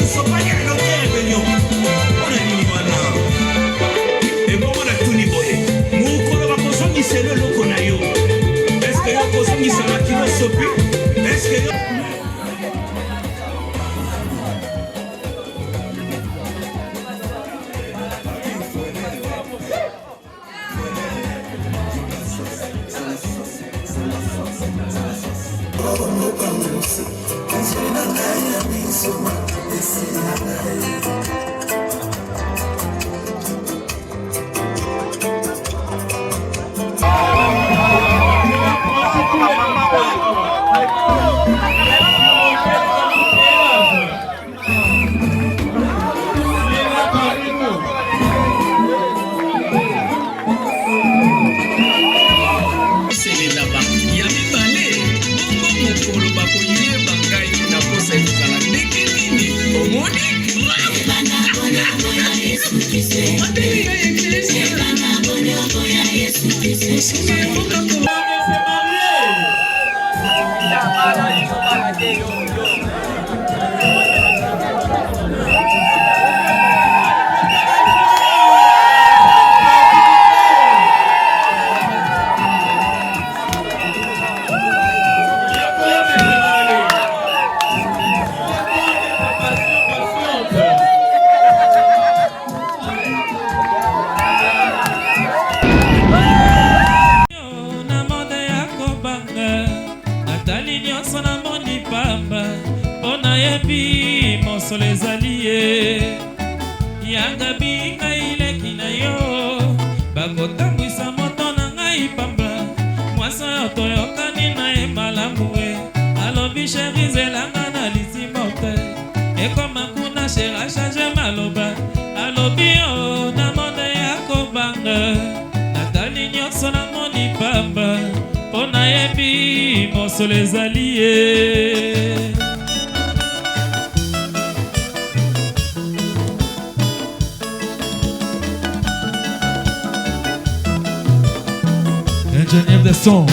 Sopanya loke rebellion. On a mis wana. Et bon on a tout niboé. Mukolo bakosongi selo loko na yo. Est-ce que yo kosongi sama kilo sopi? Est-ce que yo les alliés yanga binga ile kinayo bakotambwisa moto na ngai pamba mwasa yo toyokani na ye malamu e alobi sherizelanga na litimote ekoma kuna shera change maloba alobi o na monde ya kobanga natali nyonso na moni pamba mpona yebi moso les alliés. Ingénieur de son.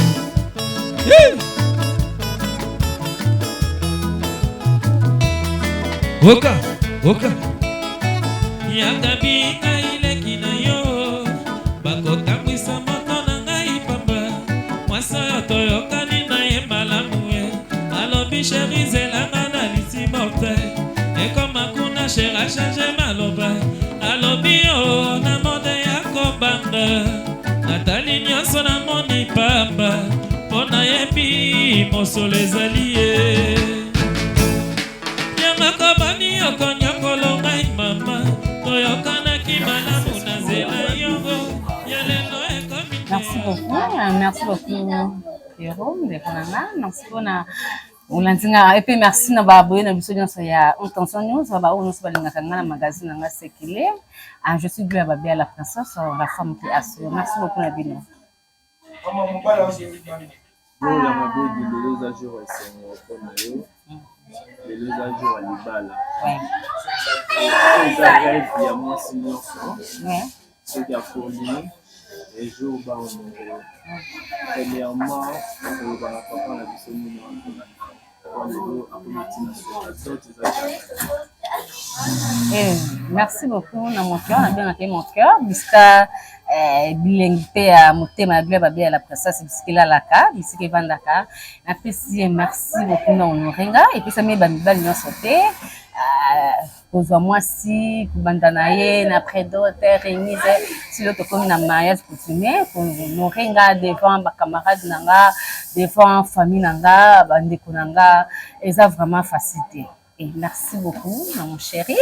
Oka, oka. Yanga binga ile kinayo bakotambwisa moto na ngai pamba mwasa yo toyokani na ye malamu e alobi sherizelanga na litimote ekoma kuna shera change maloba alobi o na monde ya kobanga natali nyonso na moni pamba mpona yebi moso les alliés yamakobani yokonyokolo ngai mama toyokanaki malamu na nzela yongo ya lelo ekomi. Merci beaucoup Jérôme Bekonanga, merci mpona olandinga epe merci na baboye na biso nyonso ya intention nyonso baoyo nyonso balingaka nga na magazine nanga Sekile. Je suis Gloire Babia la princesse, la femme qui assure. Merci beaucoup Nabino. Merci beaucoup na mon cœur, on a bien accueilli mon cœur. Biska bilengite à motema Gloire Babia la princesse biskila laka, biski vandaka. Na pesi merci beaucoup na honorenga et puis ça me bandibali na sauté. Kozwa mwasi kubandana ye na prédote remise si l'autre comme na mariage coutumier pour honorenga devant ba camarades nanga, devant famille nanga, bandeko nanga, eza vraiment facilité. Et merci beaucoup, mon chéri.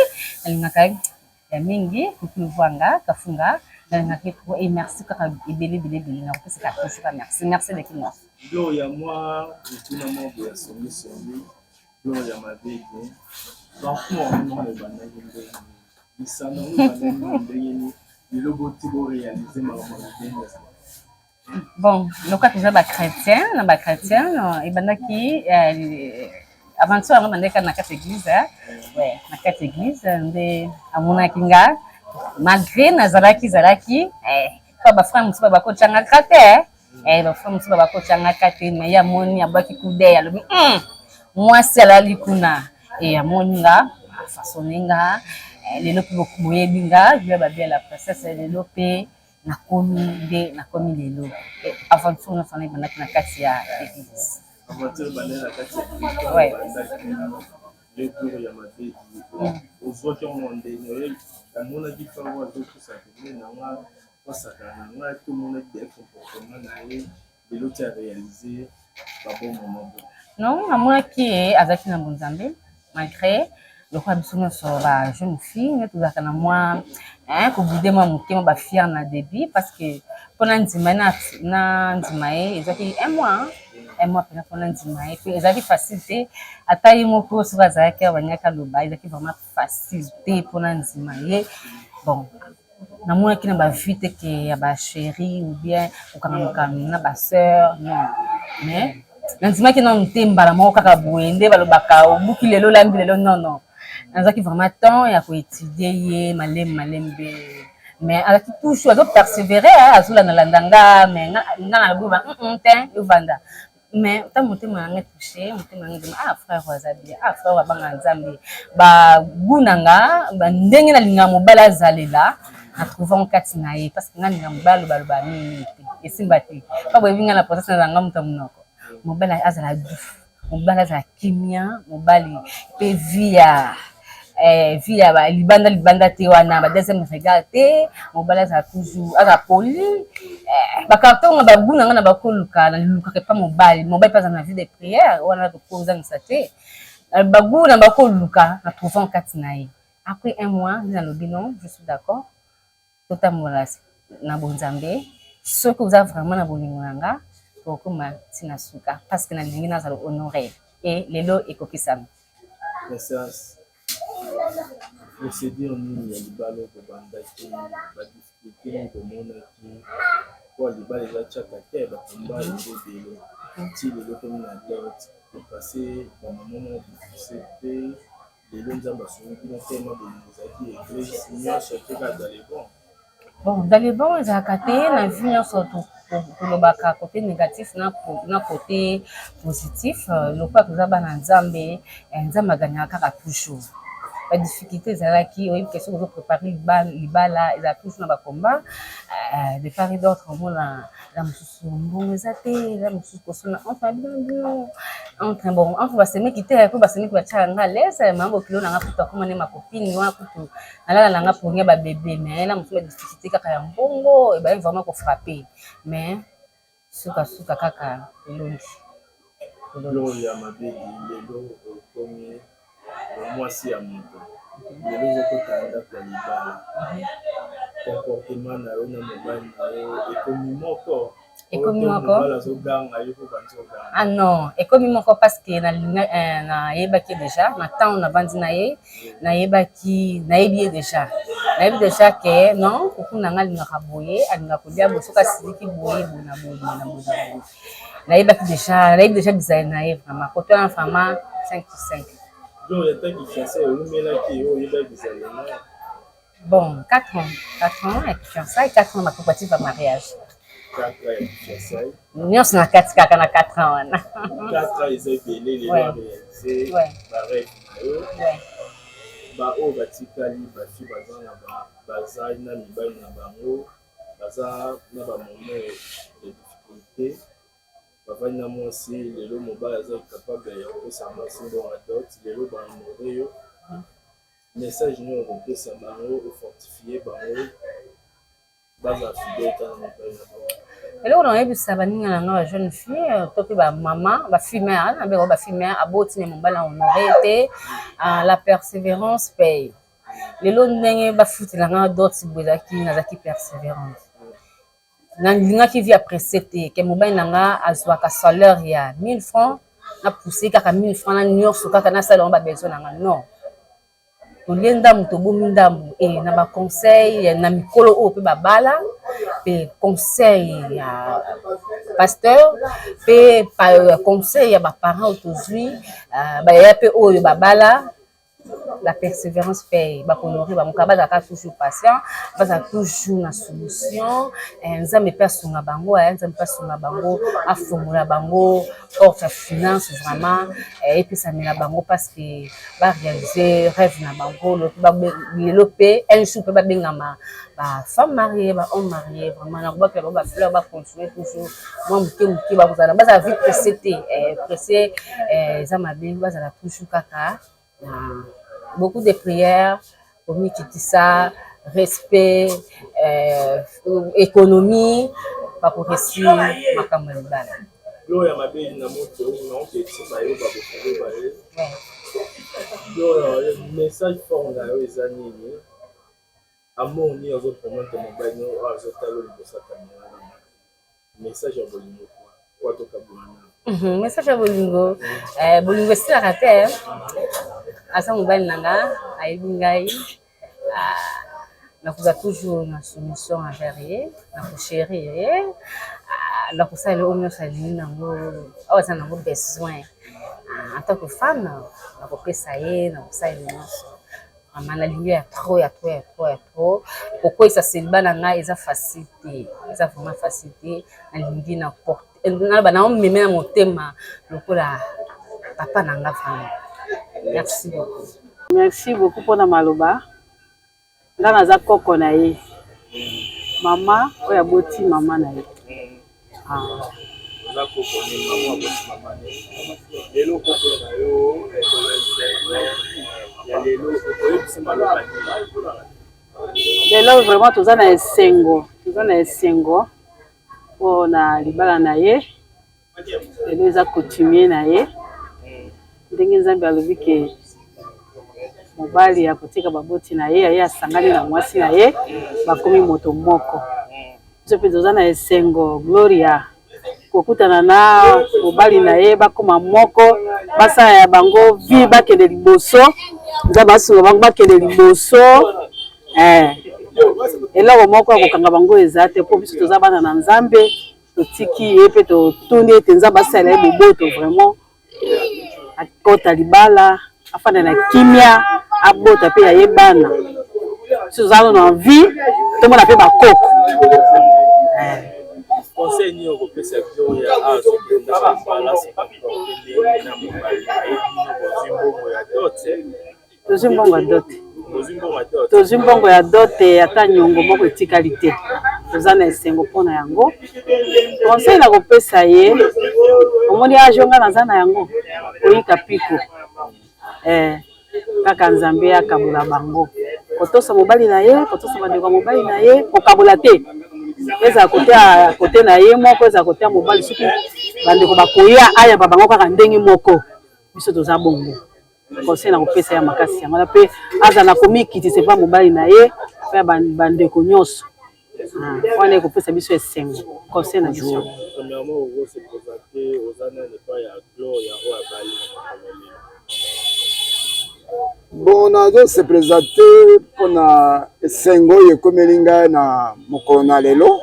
Ya mingi kukuvuanga kafunga et merci merci de qui moi. Gloria moi tout le monde ya songi Gloria ma bébé. Donc moi on est banani bisana on est le logo tibo réaliser ma bon, le cas déjà ba chrétien et bandaki avant tout on a na quatre église ouais na quatre église nde amona kinga malgré nazalaki pas ba frère musuba ba ko changa kate ba frère musuba ba ko changa kate mais ya moni abaki kude ya lobi moi c'est la likuna et amoni nga afaçonné nga lelo pe boyebi nga Gloire Babia la princesse lelo pe nakomi lelo aventure nyonso wana ebandaki na kati ya église. Aventure bandaki na kati ya église. Ouais. Le tour ya mabedi ozwaki yango ndenge amonaki fango azokusa pene na nga osakana na nga tomonaki de comportement na ye lelo ti aréalise babon moment bo non namonaki ye azalaki na bonzambe malgré lokola biso nyonso ba jeune fille nde tozalaka na mwa kobude mwa moke mwa bafiere na début parce que mpona ndima na ndima ye ezalaki un mois mpena mpona ndima ye mpe ezalaki facile te ata ye moko soki azalaki abanyaki aloba ezalaki vraiment facile te mpona ndima ye bon namonaki na bavie te ke ya bachéri ou bien kokangamuka na basœur non mais nandimaki nanu te mbala moko kaka boye nde balobaka obuki lelo olambi lelo non nazalaki vraiment temps ya koétudie ye malembe mais azalaki toujours azopersévéré azolandalanda nga mais nga nalobi te ovanda mais ntango motema nanga touché motema nanga ndima frère aza bien frère abanga nzambe bagu na nga ndenge nalinga mobali azalela natrouvango kati na ye parce que nga linga mobali baloba mingi te esimba te pa boyebi nga na process nazanga moto monoko mobali azala dufu mobali azala kimia mobali mpe via libanda te wana ba deuxième regard te mobali azala toujours azala poli bakarton nga baguna nga na bakoluka nalukaka epa mobali mpe azala na vie de prière wana tokozangisa te bagu na bakoluka na trouvant kati na ye après un mois nde nalobi non je suis d'accord totambola na bonzambe soki oza vraiment na bolingo na nga tokoma ntina suka parce que nalingi nazala honoré e lelo ekokisami procédure nini ya libala kobandaki badifficulté nini komonaki po libala ezatiaka te bakomba ebele ti lelo komi na dot epase bamama mwa difficile te lelo nzambe asungi bino te ma bolingo ezalaki église nyonso teka azali bon dans les bons ezalaka te na vie nyonso tolobaka côté négatif na côté positif lokola toza bana nzambe nzambe aganyaka kaka toujours badifficulté ezalaki oyebi question ozoprépare libala ezala toujours na bakomba de part et d'autre omona la mosusu mbongo eza te eza mosusu kosona entre bino entre basemeki te po basemeki batiaka nga lese mambo kilo na nga kutu akomane makopini wana kutu nalala na nga ponia babebe mais na mosusu badifficulté kaka ya mbongo ebaye vraiment kofrappe mais sukasuka kaka elongi ya mabedi lelo okomi mwasi ya moto lelo ezokota ndako ya libala comportement na yo na mobali na yo ekomi moko azoganga yo po banzoganga non ekomi moko parce que nayebaki déjà na ntango navandi na ye nayebi ye déjà ke non kuku na nga alingaka boye alingaka kolia boye soki asiliki boye na boye nayebi déjà bizali na ye vraiment koto wana vraiment 5/5 donc yataki fiancé olumelaki oyeba bizali na bon 4 ans avec fiançailles 4 ans préparatif ya mariage 4 ans ya fiançailles nyonso na kati kaka na 4 ans wana 4 ans eza ebele lelo aréalise barêve na yo baoyo batikali bafi baza na mibali na bango baza na bamoment de difficulté bavandi na mwasi lelo mobali aza capable ya kopesa mwasi mbongo dot lelo bahonore yo message nini okopesa bango ofortifie bango baza fidèle kaka na mobali na bango eloko naoyebisa baninga na nga ba jeune fille to mpe bamama bafimere na mbeko bafimere aboti na mobali na honore te la persévérance paye lelo ndenge bafutelanga doti boye nazalaki persévérance nalingaki vi apresse te ke mobali na nga azwaka salaire ya 1000 francs na pousse kaka 1000 francs na nyonso kaka nasala yango babesoin na nga non tolie ndambu tobomi ndambu na baconseil na mikolo oyo mpe babala mpe conseil ya pasteur mpe conseil ya baparent oyo tozwi bayaya mpe oyo babala la persévérance paye. Bakonorer bamuka bazaka toujours patient, bazaka toujours na solution. Nzambe pe asunga bango, nzambe pe asunga bango, afungula bango porte finance vraiment et puis ça met la bango parce que ba réaliser rêve na bango le pe un jour pe ba bengama ba femme mariée, ba homme marié vraiment na ba fleur ba continuer toujours moi muke ba kozana bazala vite pressé ça m'a bien bazala toujours kaka. Beaucoup de prières pour ça, respect, économie, pas pour réussir ma caméra. Gloria mabe na moto on ke tsibayo ba bokobe ba. Le message fort na yo ezani ni amour ni ozo promote mobile no ozo talo libosa kamera. Message ya bolingo kwa to kabwana. Message ya bolingo bolingo sila kate asa mobile nanga ayibi ngai nakuza toujours na soumission envers ye na chérir ye na kusala au moins alingi nango awaza nango besoin en tant que femme na kopesa ye na kusala nyonso vraiment nalingi ya trop pourquoi ça célibat na ngai eza facilité eza vraiment facilité nalingi na porte na bana meme na motema lokola papa na nga vraiment. Merci beaucoup. Merci beaucoup pour na maloba. Nga naza koko na ye. Mama oya boti mama na ye. Naza koko ni mama boti mama na ye. Lelo koko na yo ya lelo koko yebisi maloba ni. Lelo vraiment toza na esengo. Toza na esengo. Po na libala na ye. Lelo eza coutumier na ye. Ndenge Nzambe alobi ke mobali ya kotika baboti na ye aye asangani na mwasi na ye bakomi moto moko. Biso mpe toza na esengo Gloria kokutana na mobali na ye bakoma moko basala ya bango vi bakende liboso Nzambe asunga bango bakende liboso eloko moko akokanga bango eza te mpo biso toza bana na Nzambe totiki ye mpe totundi ete Nzambe asala ye boboto vraiment akota libala afana na kimia abota pe ya yebana so zalo na vie to mona pe bakoko conseil ni ko pesa Gloria azo kenda bala sa ko na mobile tozimbongo ya dote ata nyongo moko etikali te toza na esengo mpona yango conseil na kopesa ye omoni ajonga naza na yango oyika piko kaka Nzambe akabula bango kotosa mobali na ye kotosa bandeko mobali na ye kokabula te eza kote na ye moko eza kote ya mobali soki bandeko bakoya aya bango kaka ndenge moko biso toza bongo conseil na kopesa ya makasi yango pe aza na komikiti c'est pas mobali na ye pe bandeko nyonso wana kopesa biso esengo conseil na biso premièrement on se présenter aux années ne pas ya Gloria o abali. Bon, nazo se présenter pona esengo yekomeli ngai na mokolo na lelo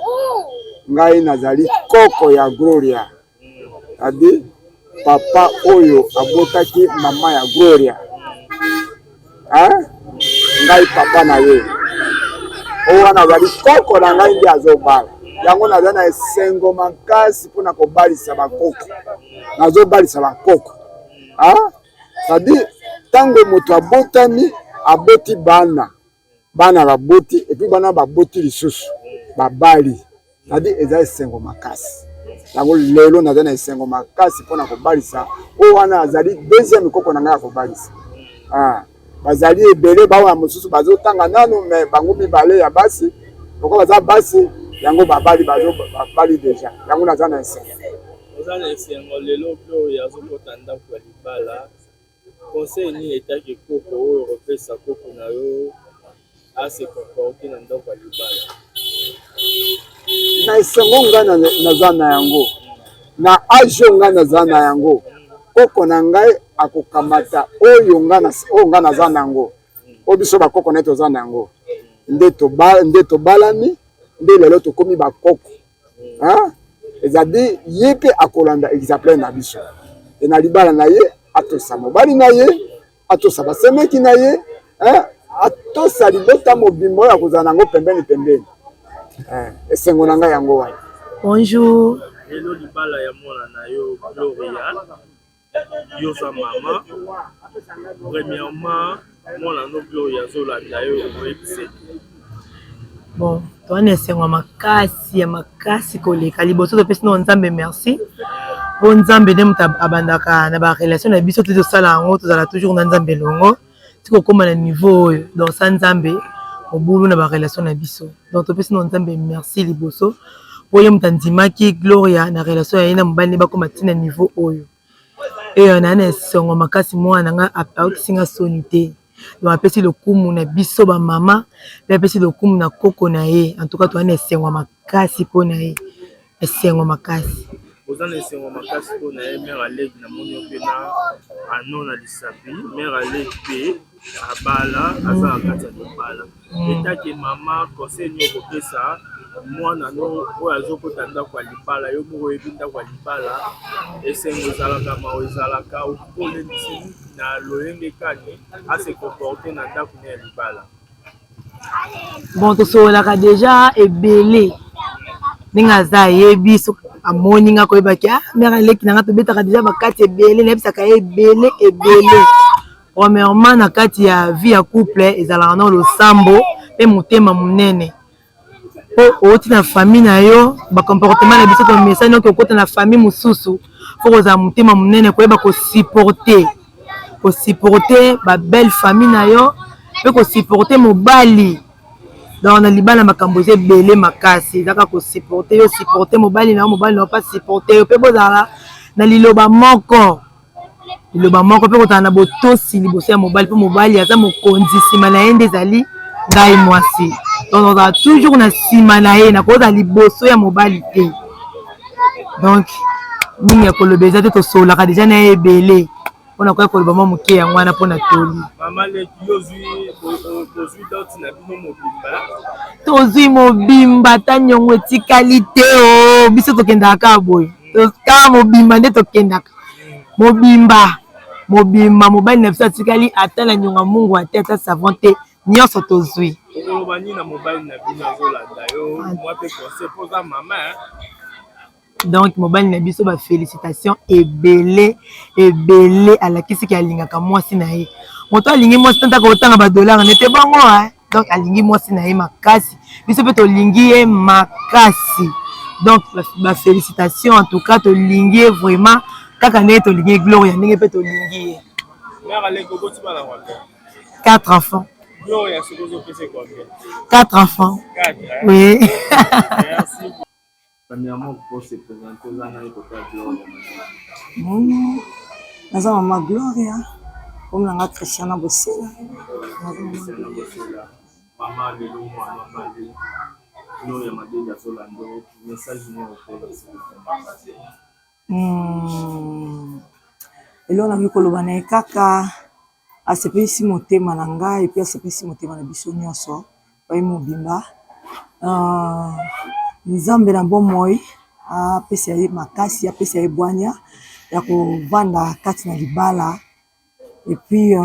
ngai nazali koko ya Gloria adi papa oyo abotaki mama ya Gloria ngai papa na ye oyo nazali koko na ngai nde azobala yango naza na esengo makasi mpona kobalisa bakoko nazobalisa bakoko c'est-à-dire tango moto abotami aboti bana baboti epi bana baboti lisusu babali c'est-à-dire eza esengo makasi yango lelo naza na esengo makasi mpona kobalisa oyo wana azali deuxième koko na ngai ya kobalisa bazali ebele bawa mosusu bazotanga nanu me bango mibale ya basi poko baza basi yango babali deja yango naza na esengo lelo oyo yazokota ndako ya libala conseil ni etaki koko oyo kopesa koko na yo ase comporte na ndako ya libala na esengo ngai naza na yango na age ngai naza na yango koko na ngai akokamata oyo ngai naza na yango oyo biso bakoko na ye toza na yango nde tobalani nde lelo tokomi bakoko ezadi ye mpe akolanda exemple na biso e na libala na ye atosa mobali na ye atosa basemeki na ye atosa libota mobimba oyo akozala nango pembeni esengo na ngai yango wana. Bonjour. Hello libala ya mwana na yo Gloria. Yo sa mama. Premièrement, mwana no Gloria zolanda yo oyebise. Bon, toane esengo makasi ya makasi koleka liboso topesi no nzambe merci. Po nzambe nde mutu abandaka na ba relation na biso tozosala yango tozala toujours na nzambe longo. Tiko koma na niveau oyo donc sa nzambe obulu na ba relation na biso. Donc topesi no nzambe merci liboso. Po ye mutu andimaki Gloria na relation ya ye na mobali bakoma tina niveau oyo. Et na esengo makasi mwana nga aokisinga soni te. Donc apesi lokumu na biso ba mama, pe apesi lokumu na koko na ye. En tout cas toane esengo makasi po na ye. Esengo makasi. Ozana esengo makasi po na ye mère Alec na moni pe na anona lisapi, mère Alec pe abala azala kati ya libala. Etake mama conseil ni kopesa mwana no oyo azokota ndako ya libala yo moko oyebi ndako ya libala esengo ezalaka mao ezalaka okolendisi na loyenge kani ase comporte na ndako ya libala. Bon tosolaka déjà ebele ndenge aza yebi so amoni nga koyebaki mère Alec nanga tobetaka déjà bakati ebele nayebisaka ye ebele. Premièrement na kati ya vie ya couple ezalaka na losambo pe motema monene. Po oti na famille na yo ba comportement na biso to message no kokota na famille mususu faut kozala motema monene koyeba ko supporter ba belle famille na yo pe ko supporter mobali. Donc na libala makambo ebele makasi ezaka ko supporter yo supporter mobali na pas supporter yo pe bozala na liloba moko pe kotana na botosi liboso ya mobali pe mobali aza mokonzi sima na ye nde ezali ngai mwasi. Donc on a toujours na sima na ye na koza liboso ya mobali te. Donc mingi ya kolobeza te tosolaka déjà na ye ebele mpona koya koloba mwa moke yango wana mpona toli. Mama Leki yozwi doti na bino mobimba. Tozwi mobimba ta nyongo etikali te o biso tokendaka boye. Kaka mobimba nde tokendaka. Mobimba mobali na biso atikali ata na nyonga mungu ate ata savon te nyonso tozwi. Okoloba nini na mobali na bino azolanda yo mwa pe conseil poza mama. Donc mobali na biso ba félicitations ebele alakisi ki alingaka mwasi na ye. Moto alingi mwasi tanta ko tanga ba dollars nete bango donc alingi mwasi na ye makasi. Biso pe to lingi ye makasi. Donc ba félicitations en tout cas to lingi vraiment kaka ne to lingi Gloria ndenge pe to lingi ye. Mère Alec oboti bana kwa 4 enfants. Gloria sekozo pese combien? 4 enfants. 4. Oui. Merci. Premièrement, pour se présenter aux années pour faire Gloria. Naza mama Gloria. Comme nanga Christiana Bosela. Mama de l'homme, mama de Gloria Madeleine Solando. Message nous elo na mikoloba na kaka asepesi motema na ngai epi asepesi motema na biso nyonso oyi mobimba nzambe na bomoi apesa ye makasi apesa ye bwanya ya kovanda kati na libala epi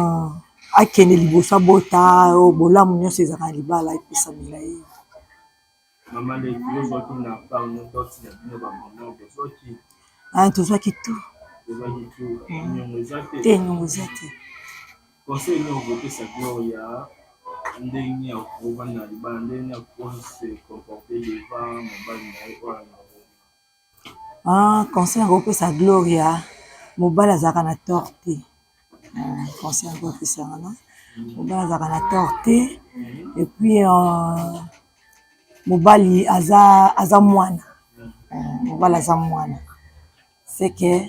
akende liboso abota bolamu nyonso ezaka na libala epesamela ye. Mama Leki yozwaki na parno doti na bino bamama bozwaki tozwaki tu te nyongo eza te. Conseil ni okopesa Gloria ndenge ya kovanda na libala ndenge ya kose comporter devant mobali na ye oyo. Conseil ya kopesa Gloria mobali azalaka na tort te. Conseil ya kopesa ngana mobali azalaka na tort te et puis mobali aza mwana. Mobali aza mwana. C'est que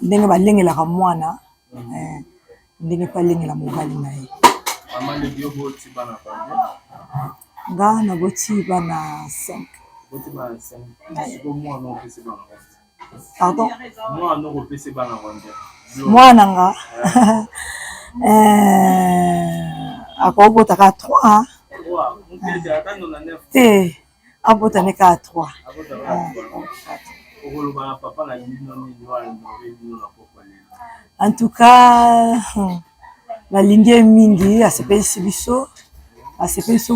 ndenge balengelaka mwana ndenge pa lengela mobali na ye. Mama Leki yoboti bana combien? Nga naboti bana 5. Boti bana 5. Siko mwana opesi bana combien? Pardon? Mwana opesi bana combien? Mwana nga akobotaka 3. Te abotane ka 3. Papa na bino ni en tout cas nalingi ye mingi asepelisi biso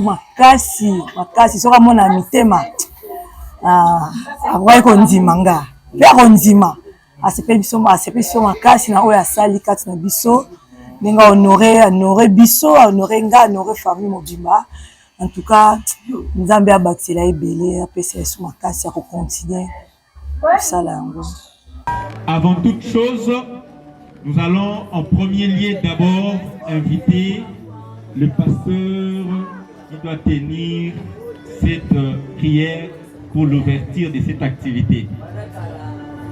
makasi soki amona mitema akoki kondima nga mpe akondima asepelisi biso makasi na oyo asali kati na biso ndenge honore biso honore nga honore famille mobimba. En tout cas nzambe abatela ebele apesa yesu makasi ya kocontinue kosala yango. Avant toute chose, nous allons en premier lieu d'abord inviter le pasteur qui doit tenir cette prière pour l'ouverture de cette activité.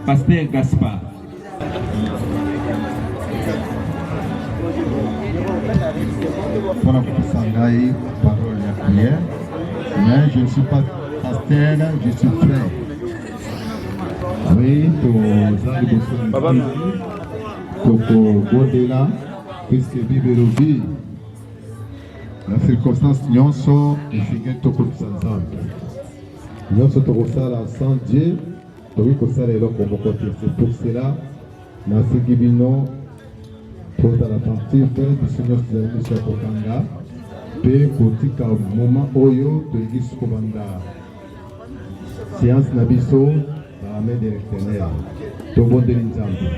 Pasteur Gaspard. Pour la parole de la prière, mais je ne suis pas pasteur, je suis frère. Oui, au-delà, puisque Biberobi, la circonstance nyonso et figure toko sanzambe. Nyonso toko sala sans Dieu, toki ko sala eloko moko te. C'est pour cela, na sigibino pour la tentative de Seigneur Jésus Kokanga, pe kotika moment oyo toki skobanda. Séance nabiso, la main de l'Éternel. Tobo de l'Inzambe.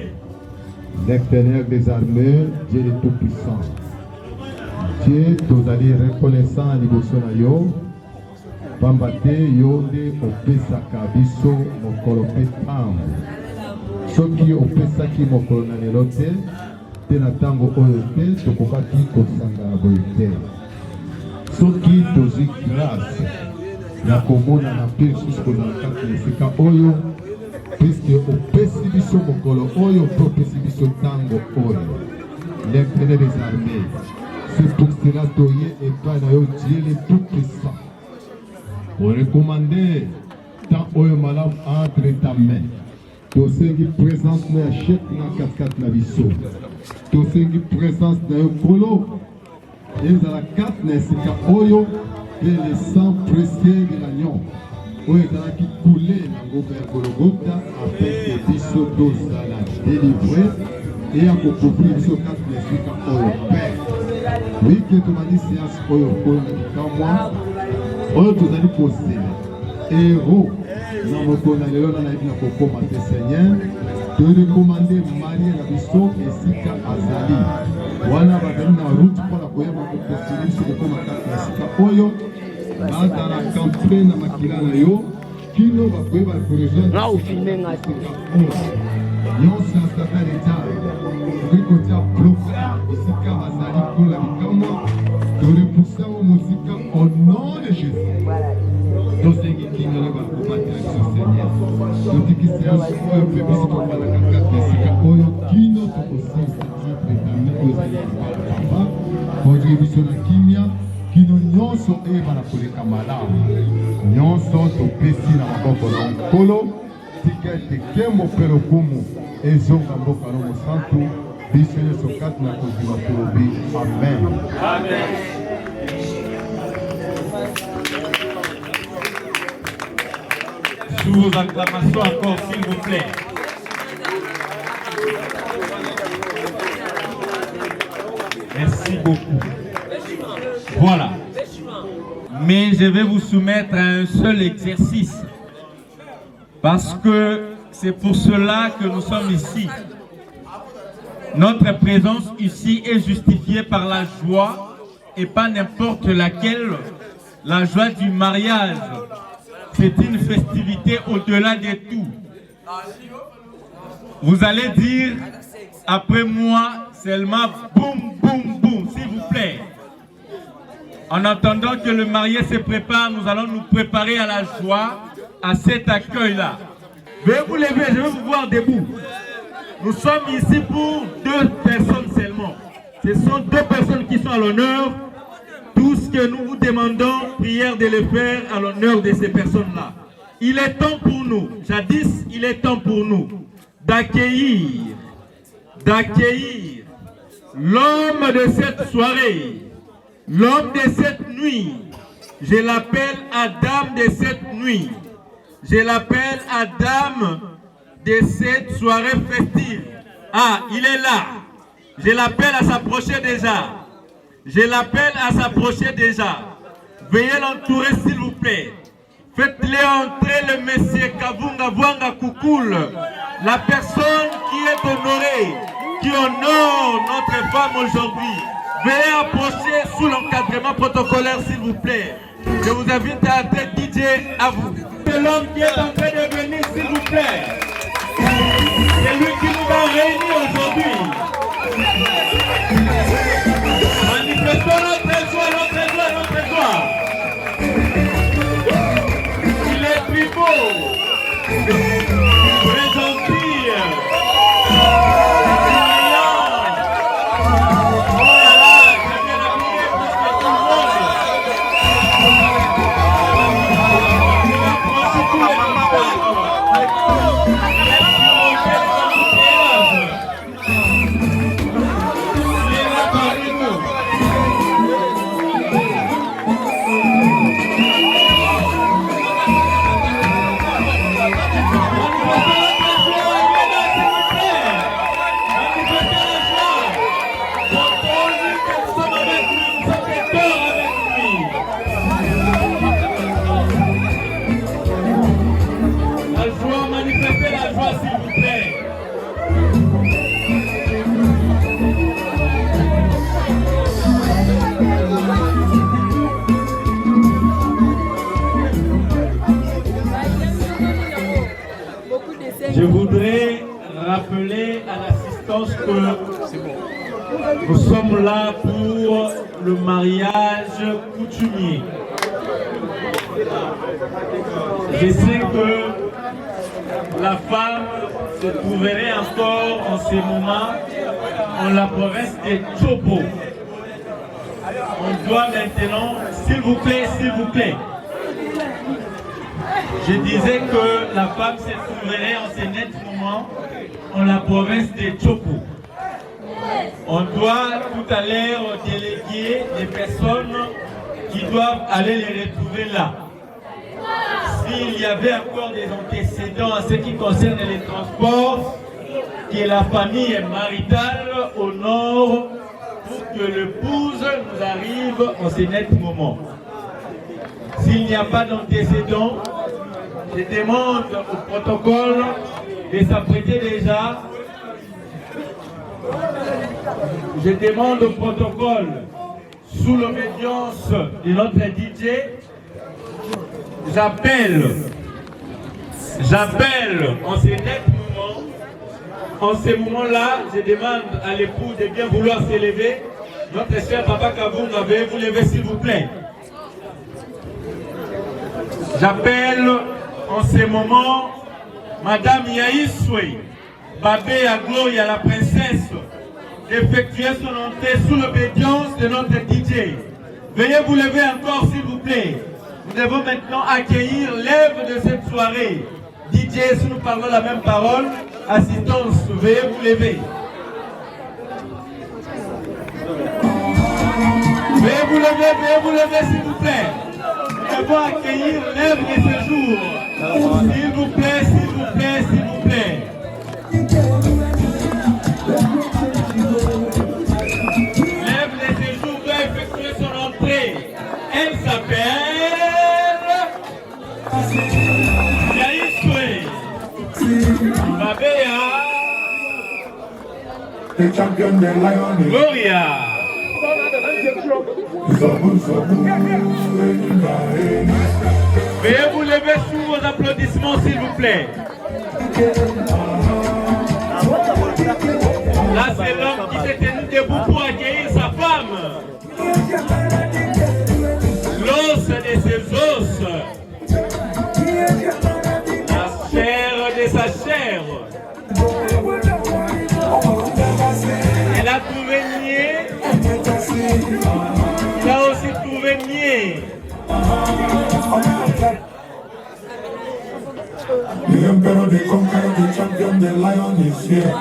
L'Éternel des armées, Dieu le Tout-Puissant. Dieu, tous allez reconnaissant à l'émotion à yo, Pambate yonde opesaka biso mokolo pe tambo. Soki opesaki mokolo na lelo te, te na tango oyo te, tokokaki kosangana boye te. Soki tozwi grâce ya komona na mpe lisusu kozala kati na esika oyo, puisque opesi biso mokolo oyo mpe opesi biso ntango oyo. L'Éternel des armées, c'est pour cela toye epai na yo Dieu le Tout-Puissant. Pour recommander tant oyo malamu entre ta main. Tosengi présence na chèque na cascade na biso. Tosengi présence na yo kolo. Ezala kat na esika oyo et le sang précieux de l'agneau. Oyo ezalaki coulé na ngomba ya Golgotha afin que biso tozala délivré et à couvrir biso kat na esika oyo Père. Oui, que tu m'as dit séance oyo oyo na moi. Oyo tozali kozela héros na mokolo na lelo nayebi na kokoma te Seigneur torekomande Marie na biso esika azali wana bazali na route mpona koyeba kopostule biso kokoma kati na esika oyo bazala kampe na makila na yo kino bakoyeba korejoindre nyonso ya satan etal okoki kotia bloka esika bazali kola bikamwa torepoussango mosika au nom de Jésus. Tosengi kingana bakobata biso Seigneur. Totiki séance oyo mpe biso tobalaka kati esika oyo kino tokosilisa prétame oyo ezali kobala papa kodiri biso na kimia kino nyonso eyebana koleka malamu nyonso topesi na maboko na nkolo tika ete nkembo mpe lokumu ezonga mboka no mosantu biso nyonso kati na kozima tolobi amen. Amen. Sous vos acclamations encore, s'il vous plaît. Merci beaucoup. Voilà. Mais je vais vous soumettre à un seul exercice. Parce que c'est pour cela que nous sommes ici. Notre présence ici est justifiée par la joie et pas n'importe laquelle. La joie du mariage. C'est une festivité au-delà de tout. Vous allez dire après moi seulement boum, boum, boum, s'il vous plaît. En attendant que le marié se prépare, nous allons nous préparer à la joie, à cet accueil-là. Veuillez vous lever, je vais vous voir debout. Nous sommes ici pour 2 personnes seulement. Ce sont 2 personnes qui sont à l'honneur. Tout ce que nous vous demandons, prière de le faire à l'honneur de ces personnes-là. Il est temps pour nous, jadis, il est temps pour nous d'accueillir l'homme de cette soirée, l'homme de cette nuit. Je l'appelle Adam de cette nuit. Je l'appelle Adam de cette soirée festive. Ah, il est là. Je l'appelle à s'approcher déjà. Je l'appelle à s'approcher déjà. Veuillez l'entourer s'il vous plaît. Faites-les entrer le monsieur Kavunga Vwanga Koukoul, la personne qui est honorée, qui honore notre femme aujourd'hui. Veuillez approcher sous l'encadrement protocolaire s'il vous plaît. Je vous invite à entrer DJ à vous. C'est l'homme qui est en train de venir s'il vous plaît. C'est lui qui nous a réunis aujourd'hui. Manifestons notre joie, notre joie, notre joie. Il est plus beau, très gentil. Je voudrais rappeler à l'assistance que nous sommes là pour le mariage coutumier. Je sais que la femme se trouverait encore en ce moment en la province de Tchopo. On doit maintenant, s'il vous plaît, je disais que la femme se trouverait en ce net moment en la province de Tchopo. On doit tout à l'heure déléguer des personnes qui doivent aller les retrouver là. S'il y avait encore des antécédents en ce qui concerne les transports, que la famille maritale honore pour que l'épouse nous arrive en ce net moment. S'il n'y a pas d'antécédents, je demande au protocole de s'apprêter déjà. Je demande au protocole, sous l'obédience de notre DJ, j'appelle en ce moment-là, je demande à l'époux de bien vouloir s'élever. Notre cher Papa Kavunga, veuillez vous lever s'il vous plaît. J'appelle en ce moment Madame Yaïswe, Babé à Gloria, la princesse, d'effectuer son entrée sous l'obédience de notre DJ. Veuillez vous lever encore s'il vous plaît. Nous devons maintenant accueillir l'œuvre de cette soirée. DJ, si nous parlons la même parole, assistance, veuillez vous lever. Veuillez vous lever s'il vous plaît. Nous devons accueillir l'œuvre de ce jour. S'il vous plaît, s'il vous plaît, s'il vous plaît. L'œuvre de ce jour doit effectuer son entrée. Elle s'appelle Yaïswe Babéa Gloria. Veuillez vous lever sous vos applaudissements s'il vous plaît. Là c'est l'homme qui s'est tenu debout pour accueillir sa femme. L'os de ses os. La chair de sa chair. Elle a trouvé nier. Il a aussi trouvé nier. The emperor, the conqueror, the champion, the lion is here.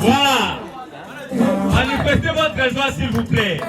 Voilà. Manifestez votre joie s'il vous plaît.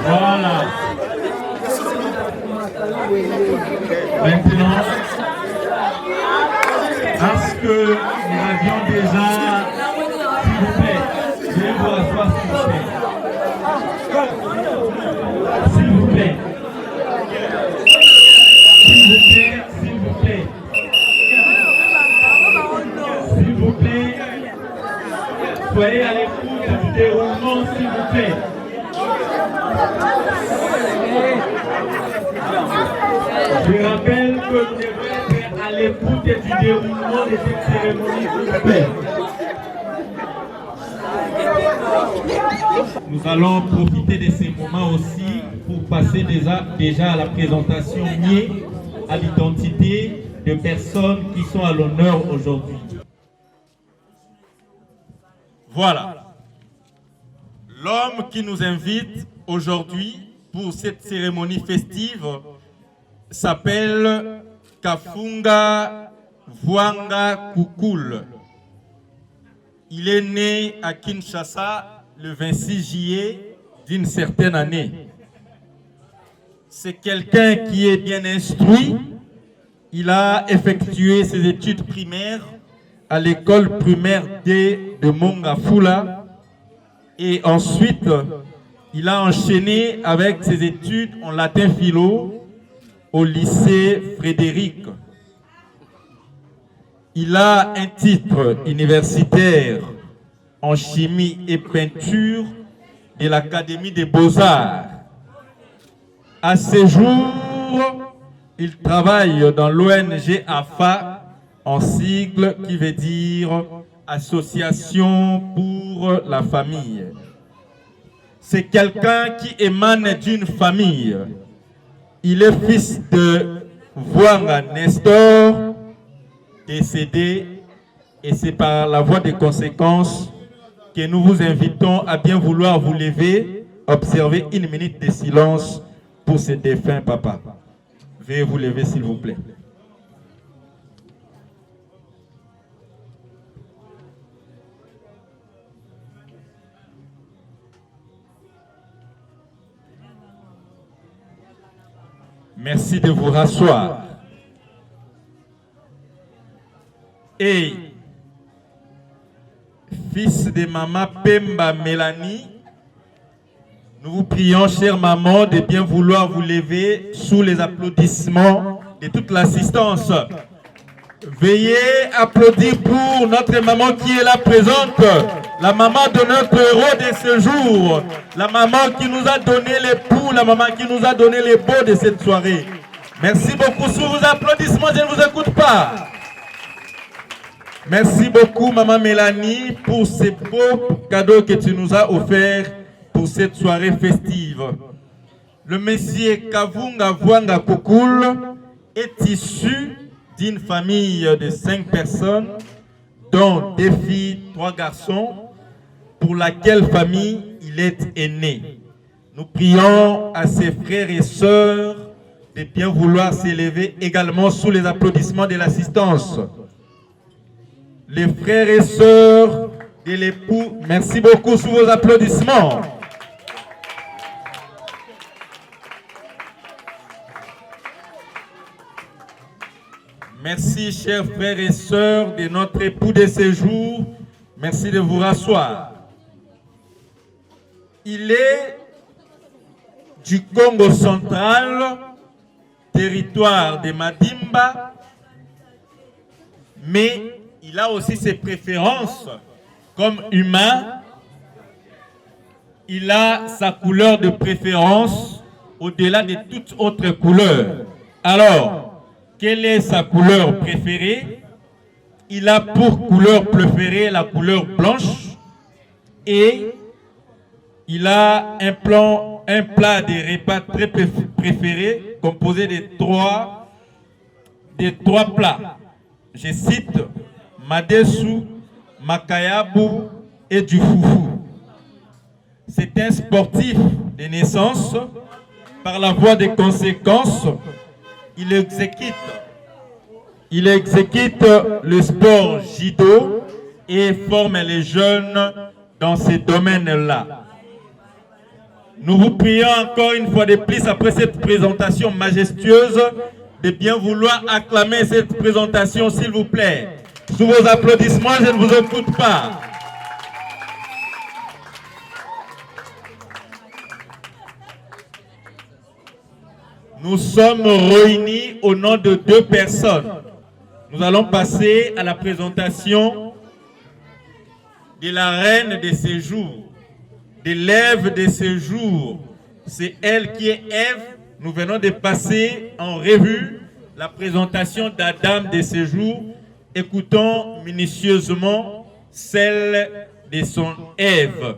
Voilà. Maintenant, parce que nous avions déjà, s'il vous plaît, je vais vous rasseoir s'il vous plaît. S'il vous plaît. S'il vous plaît. S'il vous plaît. Soyez à l'écoute du déroulement, s'il vous plaît. Je rappelle que vous devez être à l'écoute du déroulement de cette cérémonie, s'il vous plaît. Nous allons profiter de ces moments aussi pour passer déjà à la présentation liée à l'identité de personnes qui sont à l'honneur aujourd'hui. Voilà. L'homme qui nous invite aujourd'hui pour cette cérémonie festive s'appelle Kafunga Vuanga Kukul. Il est né à Kinshasa le 26 juillet d'une certaine année. C'est quelqu'un qui est bien instruit. Il a effectué ses études primaires à l'école primaire de Mongafula et ensuite il a enchaîné avec ses études en latin philo au lycée Frédéric. Il a un titre universitaire en chimie et peinture de l'Académie des Beaux-Arts. À ce jour, il travaille dans l'ONG AFA, en sigle qui veut dire Association pour la famille. C'est quelqu'un qui émane d'une famille. Il est fils de Vuanga Nestor, décédé, et c'est par la voie des conséquences que nous vous invitons à bien vouloir vous lever observer 1 minute de silence pour ce défunt papa. Veuillez vous lever s'il vous plaît. Merci de vous rasseoir. Et fils de maman Pemba Mélanie, nous vous prions, chère maman, de bien vouloir vous lever sous les applaudissements de toute l'assistance. Veuillez applaudir pour notre maman qui est là présente, la maman de notre héros de ce jour, la maman qui nous a donné les poux, la maman qui nous a donné les beaux de cette soirée. Merci beaucoup. Sous vos applaudissements, je ne vous écoute pas. Merci beaucoup, maman Mélanie, pour ces beaux cadeaux que tu nous as offerts pour cette soirée festive. Le monsieur Kavunga Vuanga Koukoul est issu d'une famille de 5 personnes, dont 2 filles, 3 garçons, pour laquelle famille il est né. Nous prions à ses frères et sœurs de bien vouloir s'élever également sous les applaudissements de l'assistance. Les frères et sœurs de l'époux, merci beaucoup sous vos applaudissements. Merci, chers frères et sœurs de notre époux de séjour. Merci de vous rasseoir. Il est du Congo central, territoire de Madimba, mais il a aussi ses préférences comme humain. Il a sa couleur de préférence au-delà de toute autre couleur. Alors, quelle est sa couleur préférée? Il a pour couleur préférée la couleur blanche et il a un plat de repas très préféré composé de trois plats. Je cite Madesu, Makayabu et du foufou. C'est un sportif de naissance. Par la voie des conséquences, il exécute le sport judo et forme les jeunes dans ces domaines-là. Nous vous prions encore une fois de plus, après cette présentation majestueuse, de bien vouloir acclamer cette présentation, s'il vous plaît. Sous vos applaudissements, je ne vous écoute pas. Nous sommes réunis au nom de 2 personnes. Nous allons passer à la présentation de la reine de ces jours, de l'Ève de ces jours. C'est elle qui est Ève. Nous venons de passer en revue la présentation d'Adam de ces jours. Écoutons minutieusement celle de son Ève.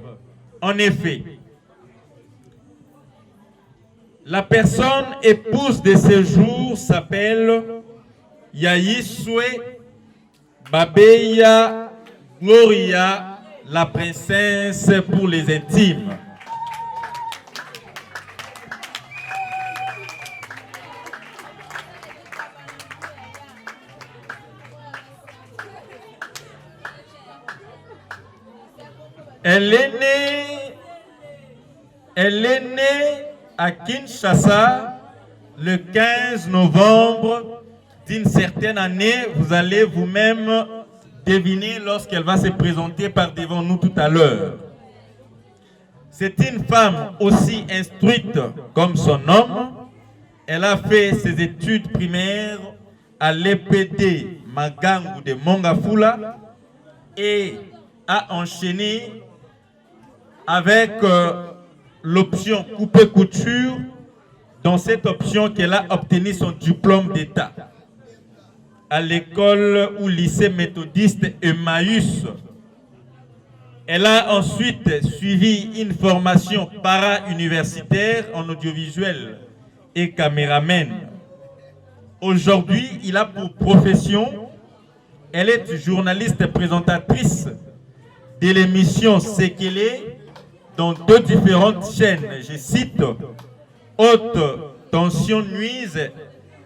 En effet, la personne épouse de ces jours s'appelle Yaïswe Babeya Gloria, la princesse pour les intimes. Elle est née à Kinshasa le 15 novembre d'une certaine année. Vous allez vous-même deviner lorsqu'elle va se présenter par devant nous tout à l'heure. C'est une femme aussi instruite comme son homme. Elle a fait ses études primaires à l'EPD Magangu de Mongafula et a enchaîné avec l'option coupé couture, dans cette option qu'elle a obtenu son diplôme d'État à l'école ou lycée méthodiste Emmaüs. Elle a ensuite suivi une formation para-universitaire en audiovisuel et caméraman. Aujourd'hui, il a pour profession, elle est journaliste présentatrice de l'émission Sekele dans 2 différentes chaînes. Je cite Haute Tension Nuise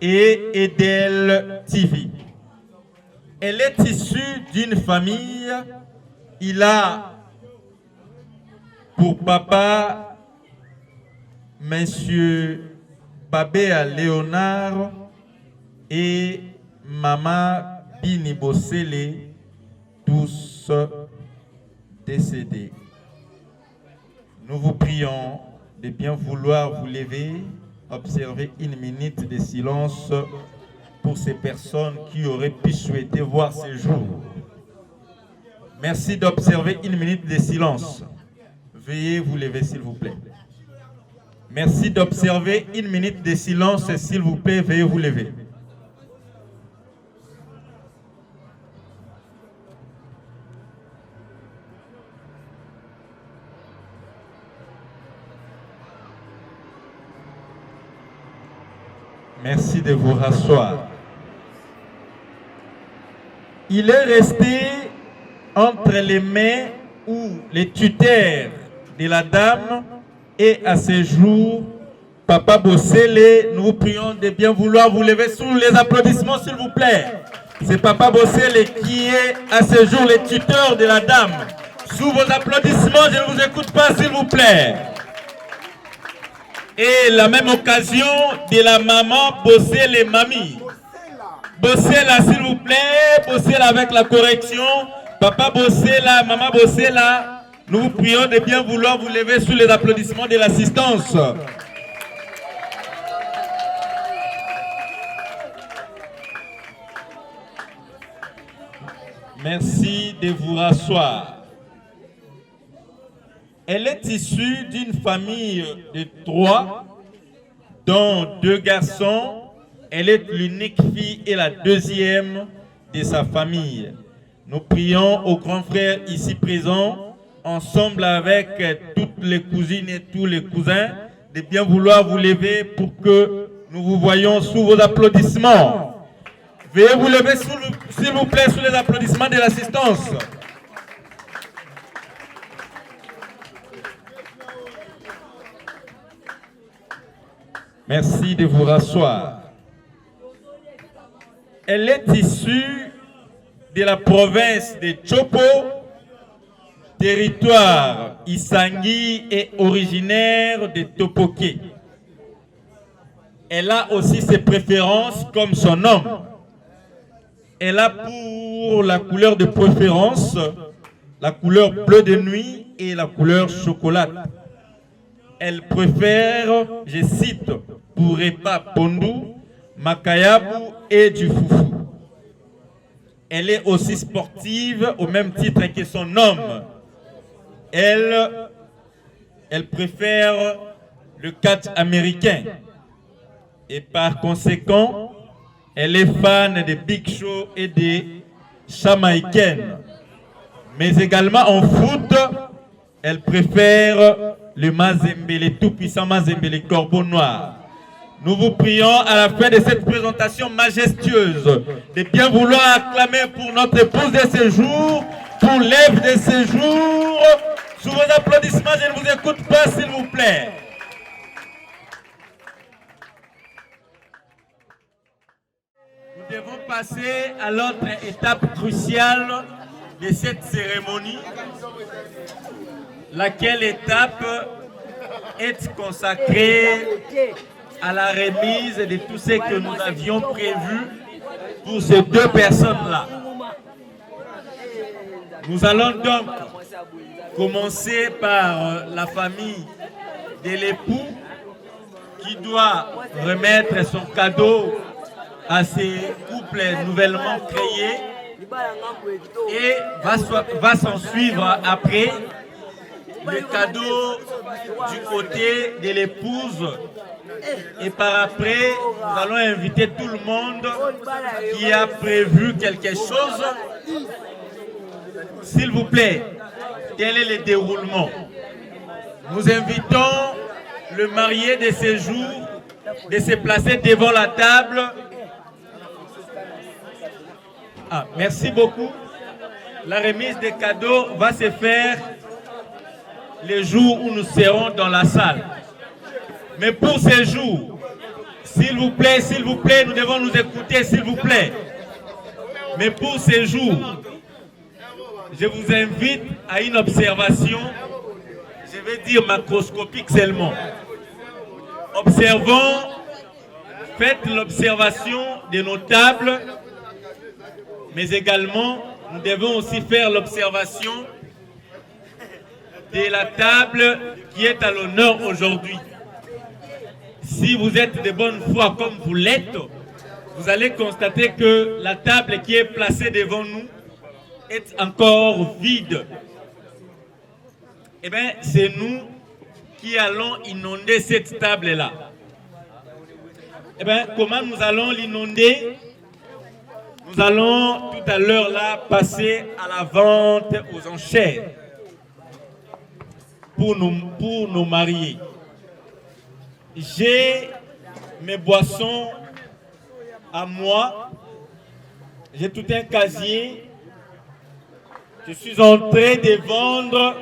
et Edel TV. Elle est issue d'une famille. Il a pour papa Monsieur Babea Léonard et maman Bini Bossele, tous décédés. Nous vous prions de bien vouloir vous lever, observer 1 minute de silence pour ces personnes qui auraient pu souhaiter voir ce jour. Merci d'observer 1 minute de silence. Veuillez vous lever s'il vous plaît. Merci d'observer 1 minute de silence s'il vous plaît. Veuillez vous lever. Merci de vous rasseoir. Il est resté entre les mains ou les tuteurs de la dame et à ce jour, Papa Bossele, nous vous prions de bien vouloir vous lever sous les applaudissements s'il vous plaît. C'est Papa Bossele qui est à ce jour le tuteur de la dame. Sous vos applaudissements, je ne vous écoute pas s'il vous plaît. Et la même occasion de la maman Bossele Mamie. Bossela s'il vous plaît, Bossela avec la correction. Papa Bossela, maman Bossela, nous vous prions de bien vouloir vous lever sous les applaudissements de l'assistance. Merci de vous rasseoir. Elle est issue d'une famille de 3, dont 2 garçons. Elle est l'unique fille et la 2e de sa famille. Nous prions aux grands frères ici présents, ensemble avec toutes les cousines et tous les cousins, de bien vouloir vous lever pour que nous vous voyions sous vos applaudissements. Veuillez vous lever s'il vous plaît sous les applaudissements de l'assistance. Merci de vous rasseoir. Elle est issue de la province de Chopo, territoire Isangi et originaire de Topoké. Elle a aussi ses préférences comme son nom. Elle a pour la couleur de préférence la couleur bleu de nuit et la couleur chocolat. Elle préfère, je cite, pour repas pondu, makayabu et du foufou. Elle est aussi sportive au même titre que son homme. Elle préfère le catch américain. Et par conséquent, elle est fan de Big Show et des Jamaïcaines. Mais également en foot, elle préfère le Mazembe, le tout-puissant Mazembe, le Corbeau Noir. Nous vous prions à la fin de cette présentation majestueuse de bien vouloir acclamer pour notre épouse de ce jour, pour l'œuvre de ce jour. Sous vos applaudissements, je ne vous écoute pas s'il vous plaît. Nous devons passer à l'autre étape cruciale de cette cérémonie, laquelle étape est consacrée à la remise de tout ce que nous avions prévu pour ces 2 personnes-là. Nous allons donc commencer par la famille de l'époux qui doit remettre son cadeau à ces couples nouvellement créés et va s'en suivre après le cadeau du côté de l'épouse. Et par après, nous allons inviter tout le monde qui a prévu quelque chose. S'il vous plaît, quel est le déroulement? Nous invitons le marié de ce jour de se placer devant la table. Ah, merci beaucoup. La remise des cadeaux va se faire les jours où nous serons dans la salle. Mais pour ces jours, s'il vous plaît, nous devons nous écouter, s'il vous plaît. Mais pour ces jours, je vous invite à une observation, je vais dire macroscopique seulement. Observons, faites l'observation de nos tables, mais également, nous devons aussi faire l'observation de la table qui est à l'honneur aujourd'hui. Si vous êtes de bonne foi comme vous l'êtes, vous allez constater que la table qui est placée devant nous est encore vide. Eh bien, c'est nous qui allons inonder cette table-là. Eh bien, comment nous allons l'inonder? Nous allons tout à l'heure là passer à la vente aux enchères pour nos mariés. J'ai mes boissons à moi, j'ai tout un casier. Je suis en train de vendre,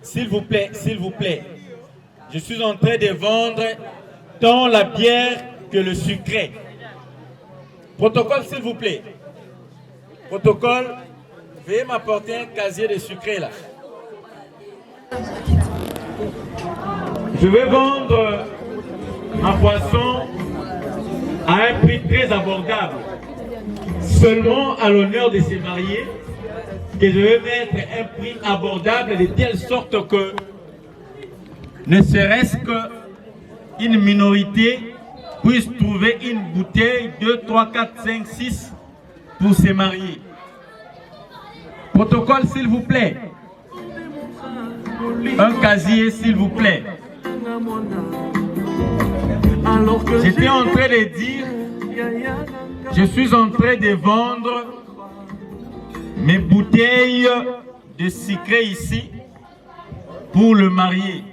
s'il vous plaît, je suis en train de vendre tant la bière que le sucré. Protocole, s'il vous plaît. Protocole, veuillez m'apporter un casier de sucré là. Je vais vendre ma boisson à un prix très abordable. Seulement à l'honneur de ces mariés, que je vais mettre un prix abordable de telle sorte que ne serait-ce qu'une minorité puisse trouver une bouteille 2, 3, 4, 5, 6 pour se marier. Protocole, s'il vous plaît. Un casier, s'il vous plaît. J'étais en train de dire, je suis en train de vendre mes bouteilles de sucre ici pour le marié.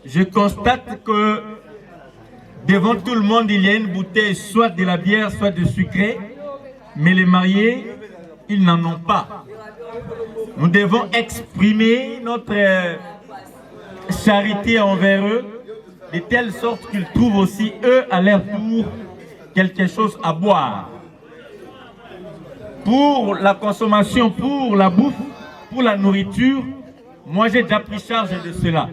Je constate que devant tout le monde, il y a une bouteille, soit de la bière, soit de sucre, mais les mariés, ils n'en ont pas. Nous devons exprimer notre charité envers eux, de telle sorte qu'ils trouvent aussi, eux, à leur tour, quelque chose à boire. Pour la consommation, pour la bouffe, pour la nourriture, moi j'ai déjà pris charge de cela.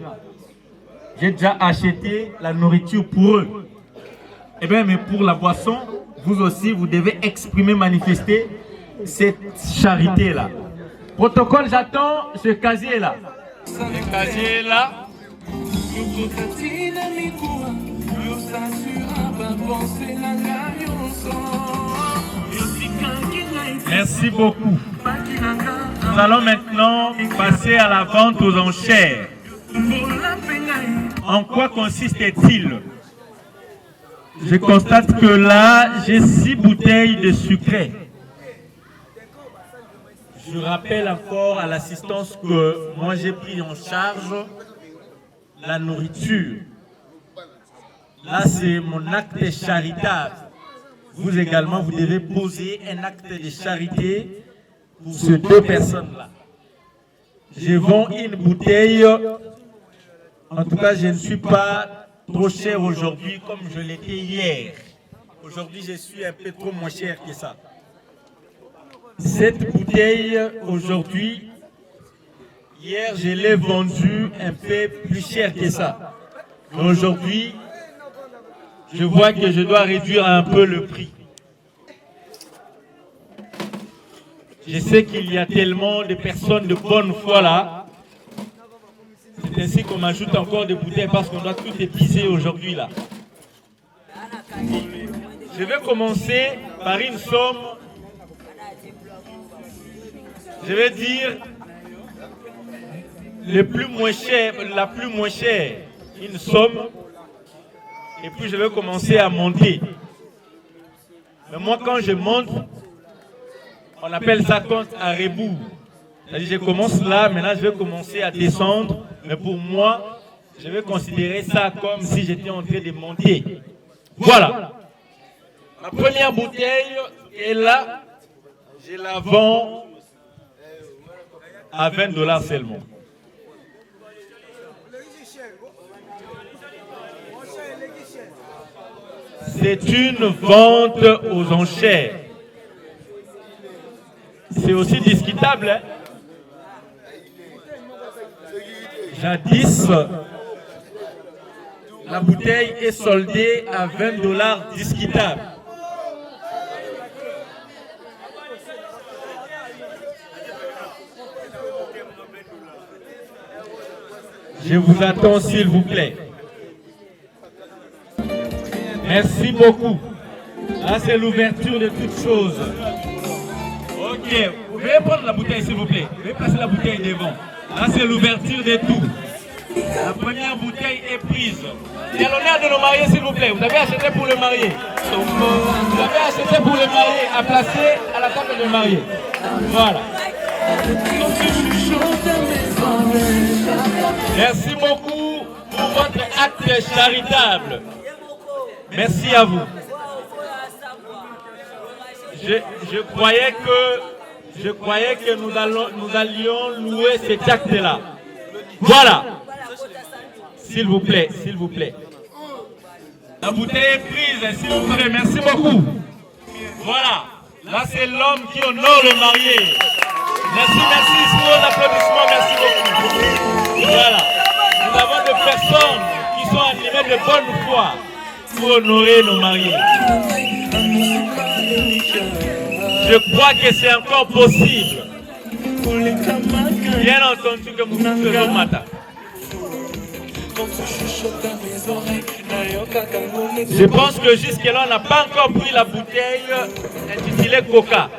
J'ai déjà acheté la nourriture pour eux. Eh bien, mais pour la boisson, vous aussi, vous devez exprimer, manifester cette charité-là. Protocole, j'attends ce casier-là. Ce casier-là. Merci beaucoup. Nous allons maintenant passer à la vente aux enchères. En quoi consiste-t-il? Je constate que là, j'ai 6 bouteilles de sucre. Je rappelle encore à l'assistance que moi j'ai pris en charge la nourriture. Là, c'est mon acte charitable. Vous également, vous devez poser un acte de charité pour ces 2 personnes-là. Je vends une bouteille. En tout cas, je ne suis pas trop cher aujourd'hui comme je l'étais hier. Aujourd'hui, je suis un peu trop moins cher que ça. Cette bouteille, aujourd'hui, hier, je l'ai vendue un peu plus cher que ça. Aujourd'hui, je vois que je dois réduire un peu le prix. Je sais qu'il y a tellement de personnes de bonne foi là. C'est ainsi qu'on m'ajoute encore des bouteilles parce qu'on doit tout épicer aujourd'hui là. Je vais commencer par une somme. Je vais dire la plus moins chère, une somme. Et puis je vais commencer à monter. Mais moi quand je monte, on appelle ça compte à rebours. C'est-à-dire je commence là, maintenant je vais commencer à descendre. Mais pour moi, je vais considérer ça comme si j'étais en train de monter. Voilà. Ma première bouteille est là. Je la vends à $20 seulement. C'est une vente aux enchères. C'est aussi discutable. Hein? Jadis, la bouteille est soldée à $20 discutable. Je vous attends s'il vous plaît. Merci beaucoup. Là, c'est l'ouverture de toutes choses. Ok, vous pouvez prendre la bouteille s'il vous plaît. Vous pouvez passer la bouteille devant. Là, c'est l'ouverture de tout. La première bouteille est prise. Et à l'honneur de nos mariés, s'il vous plaît. Vous avez acheté pour le marié. Vous avez acheté pour le marié à placer à la table de marié. Voilà. Merci beaucoup pour votre acte charitable. Merci à vous. Je croyais que nous allions louer cet acte-là. Voilà. S'il vous plaît, s'il vous plaît. La bouteille est prise, s'il vous plaît. Merci beaucoup. Voilà. Là, c'est l'homme qui honore le marié. Merci, merci. Sous vos applaudissements, merci beaucoup. Voilà. Nous avons des personnes qui sont animées de bonne foi pour honorer nos mariés. Je crois que c'est encore possible. Bien entendu que nous faisons matin. Je pense que jusque-là, on n'a pas encore pris la bouteille intitulée Coca.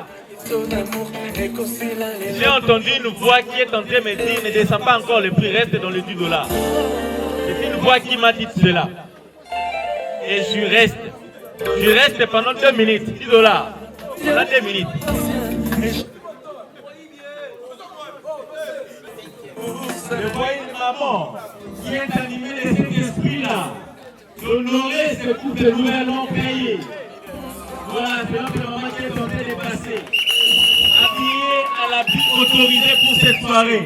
J'ai entendu une voix qui est en train de me dire ne descend pas encore, le prix reste dans les $10. C'est une voix qui m'a dit cela. Et je reste pendant 2 minutes, $10. Pendant 2 minutes. Je vois une maman qui est animée de cet esprit-là, d'honorer ce couple nouvellement payé. Voilà, c'est notre maman qui est en train de passer, habillée à l'habit autorisé pour cette soirée.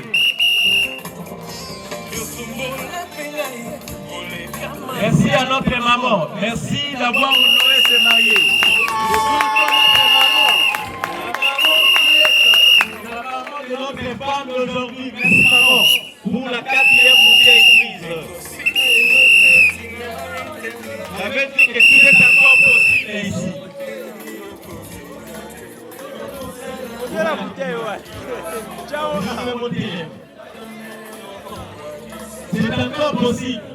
Merci à notre maman, merci d'avoir honoré ses mariés. La maman de notre femme d'aujourd'hui, merci maman, pour la 4e bouteille prise. Ça veut dire que tout est encore possible ici. La bouteille, ouais. Ciao. C'est encore possible.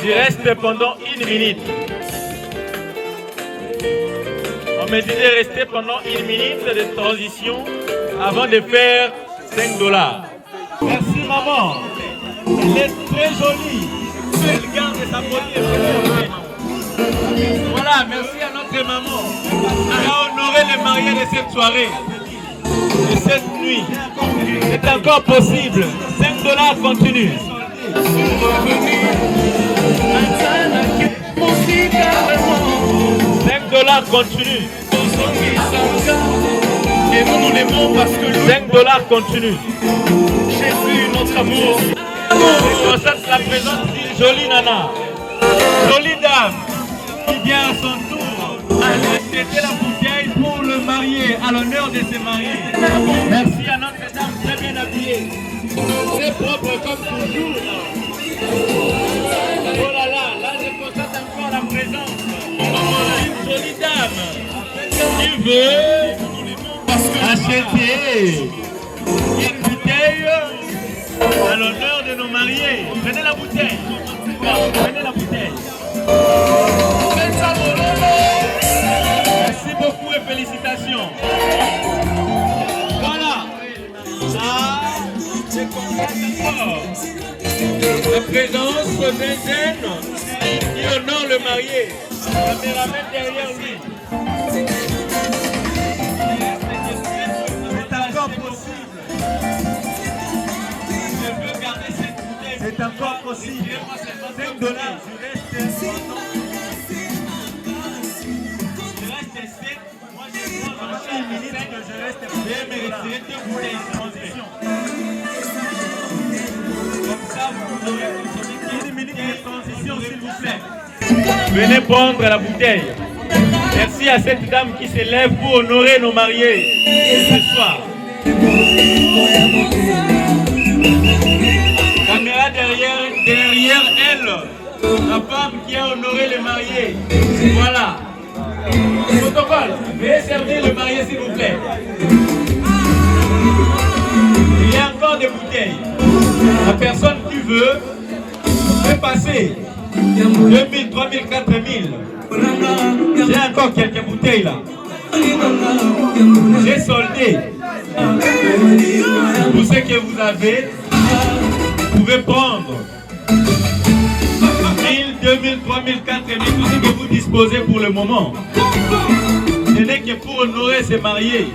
Je reste pendant 1 minute. On me dit de rester pendant 1 minute de transition avant de faire $5. Merci maman. Elle est très jolie. Elle garde sa beauté. Voilà, merci à notre maman. Elle a honoré les mariés de cette soirée. De cette nuit. C'est encore possible. $5 continue. $5 continue. Et nous nous l'aimons parce que $5 continue. Jésus, notre amour. Je constate la présence d'une jolie nana. Jolie dame qui vient à son tour à acheter la bouteille pour le marié, à l'honneur de ses mariés. Merci à notre dame très bien habillée. C'est propre comme toujours. Oh là là, je constate encore la présence d'une jolie dame qui veut acheter une bouteille à l'honneur de nos mariés. Prenez la bouteille. Prenez la bouteille. Merci beaucoup et félicitations. Voilà. Là, je constate encore la présence d'un jeune qui honore le marié. La caméraman derrière lui. C'est encore possible. Je veux garder cette bouteille. C'est encore possible. $5. Je reste Venez prendre la bouteille. Merci à cette dame qui s'élève pour honorer nos mariés ce soir. Caméra derrière elle, la femme qui a honoré les mariés. Voilà. Protocole, veuillez servir le marié s'il vous plaît. Il y a encore des bouteilles. La personne qui veut peut passer. 2000, 3000, 4000. J'ai encore quelques bouteilles là. J'ai soldé. Tout ce que vous avez, vous pouvez prendre. 1000, 2000, 3000, 4000, tout ce que vous disposez pour le moment. Ce n'est que pour honorer ces mariés.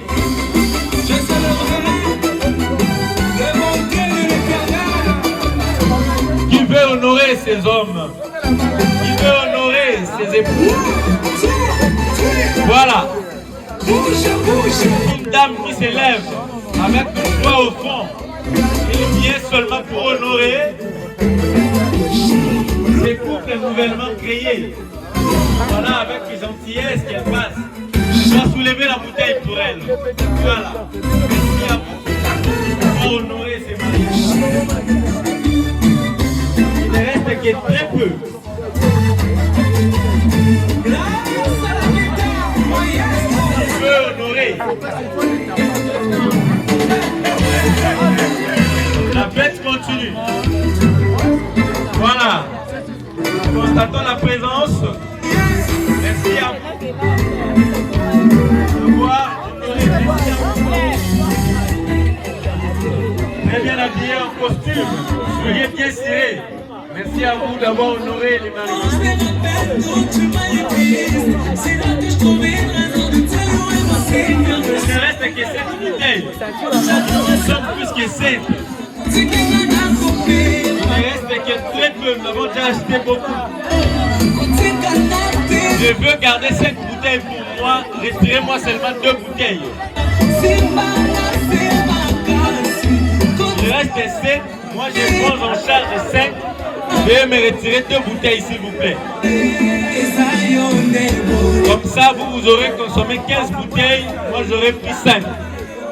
Qui veut honorer ces hommes? Qui veut honorer ses époux? Voilà. Une dame qui s'élève avec une joie au fond. Il vient seulement pour honorer ces couples nouvellement créés. Voilà, avec gentillesse qu'elle passe. Je vais soulever la bouteille pour elle. Voilà. Merci à vous pour honorer ces mariés. Il ne reste que très peu. On peut honorer. La fête continue. Voilà. Constatons la présence. Merci à vous. De voir honorer. Merci à vous. Très bien habillé en costume. Soyez bien serrés. Merci à vous d'avoir honoré les mariés. Il ne reste que 7 bouteilles. Nous sommes plus que 7. Il ne reste que très peu. Nous avons déjà acheté beaucoup. Je veux garder 7 bouteilles pour moi. Retirez-moi seulement 2 bouteilles. Il reste 7. Moi, je prends en charge 5. Veuillez me retirer 2 bouteilles, s'il vous plaît. Comme ça, vous aurez consommé 15 bouteilles. Moi, j'aurai pris 5.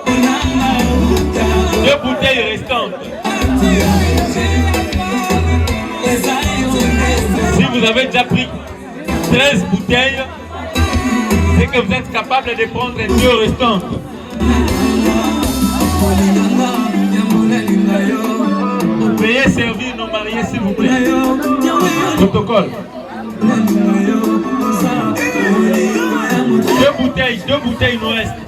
2 bouteilles restantes. Si vous avez déjà pris 13 bouteilles, c'est que vous êtes capable de prendre 2 restantes. Veuillez servir nos mariés, s'il vous plaît. Protocole. 2 bouteilles nous restent.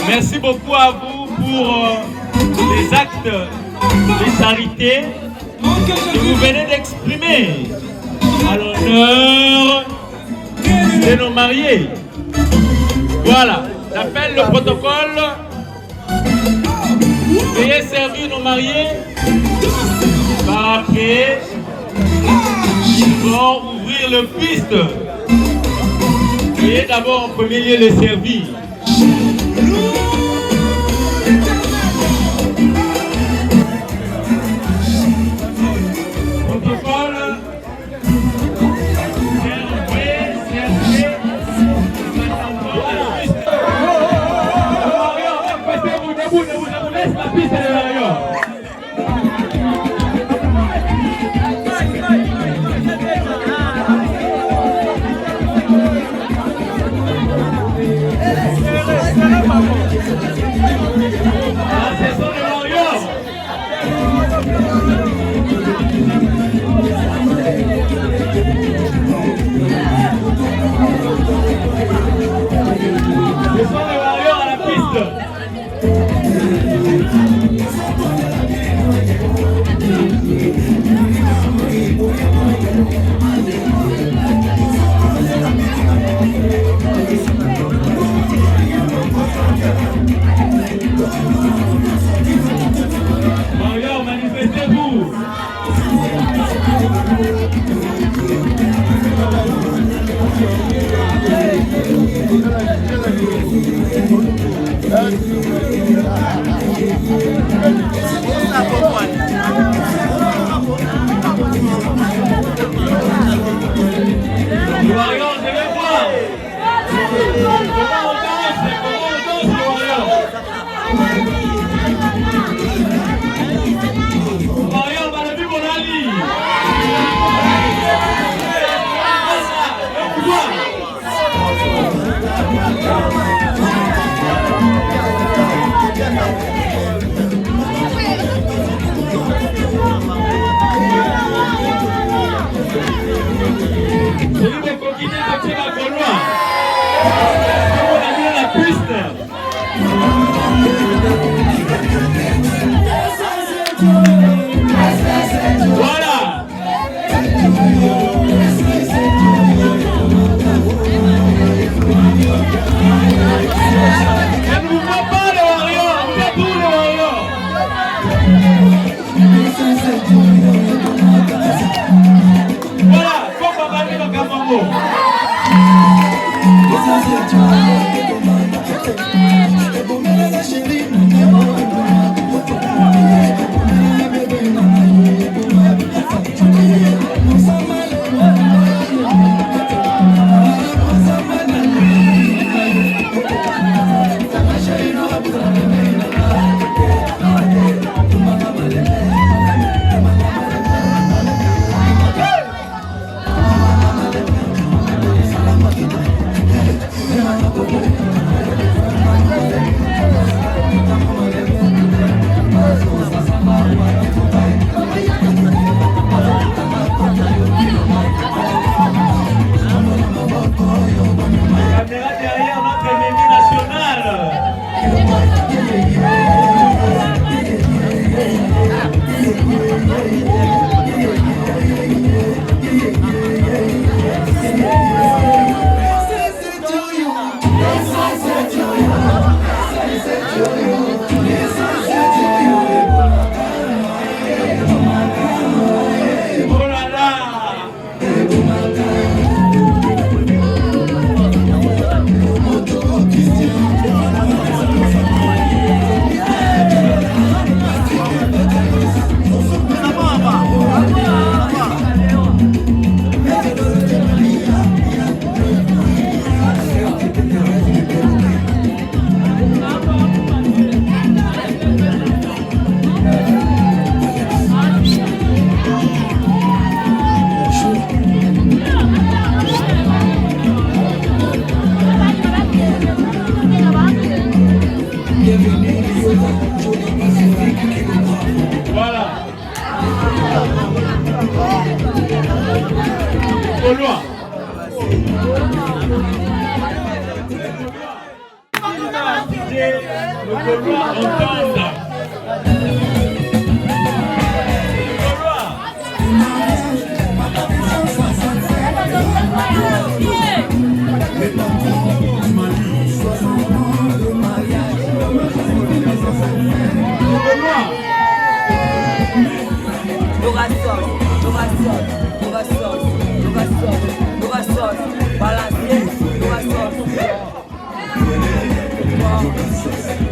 Merci beaucoup à vous pour les actes de charité que vous venez d'exprimer à l'honneur de nos mariés. Voilà, j'appelle le protocole. Veuillez servir nos mariés. Par après, ils vont ouvrir le piste. Veuillez d'abord en premier lieu les servir. Protocole. La piste de l'arrière.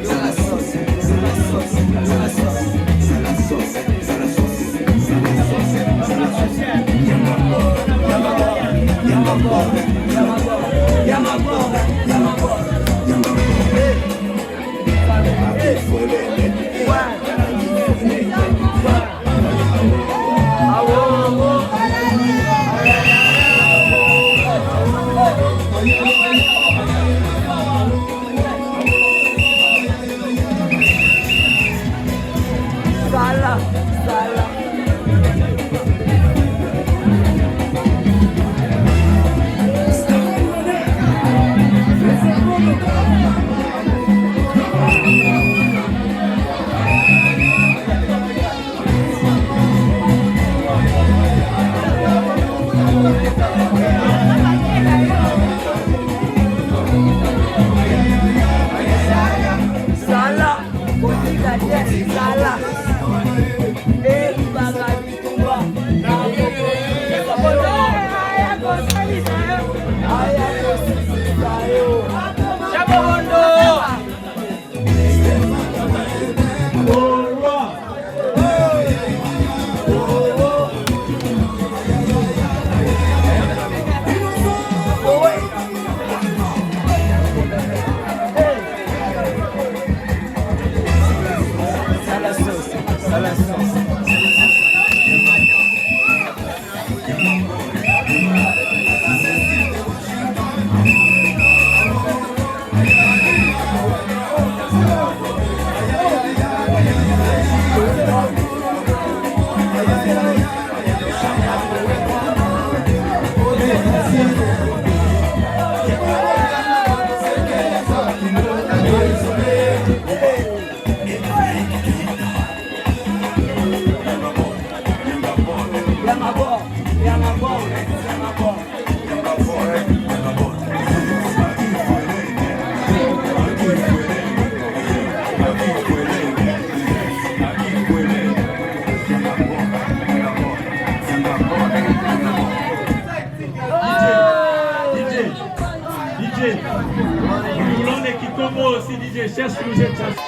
Yoga sauce. Nous voulons les Kikombo aussi, DJ. Cherche-nous cette chanson.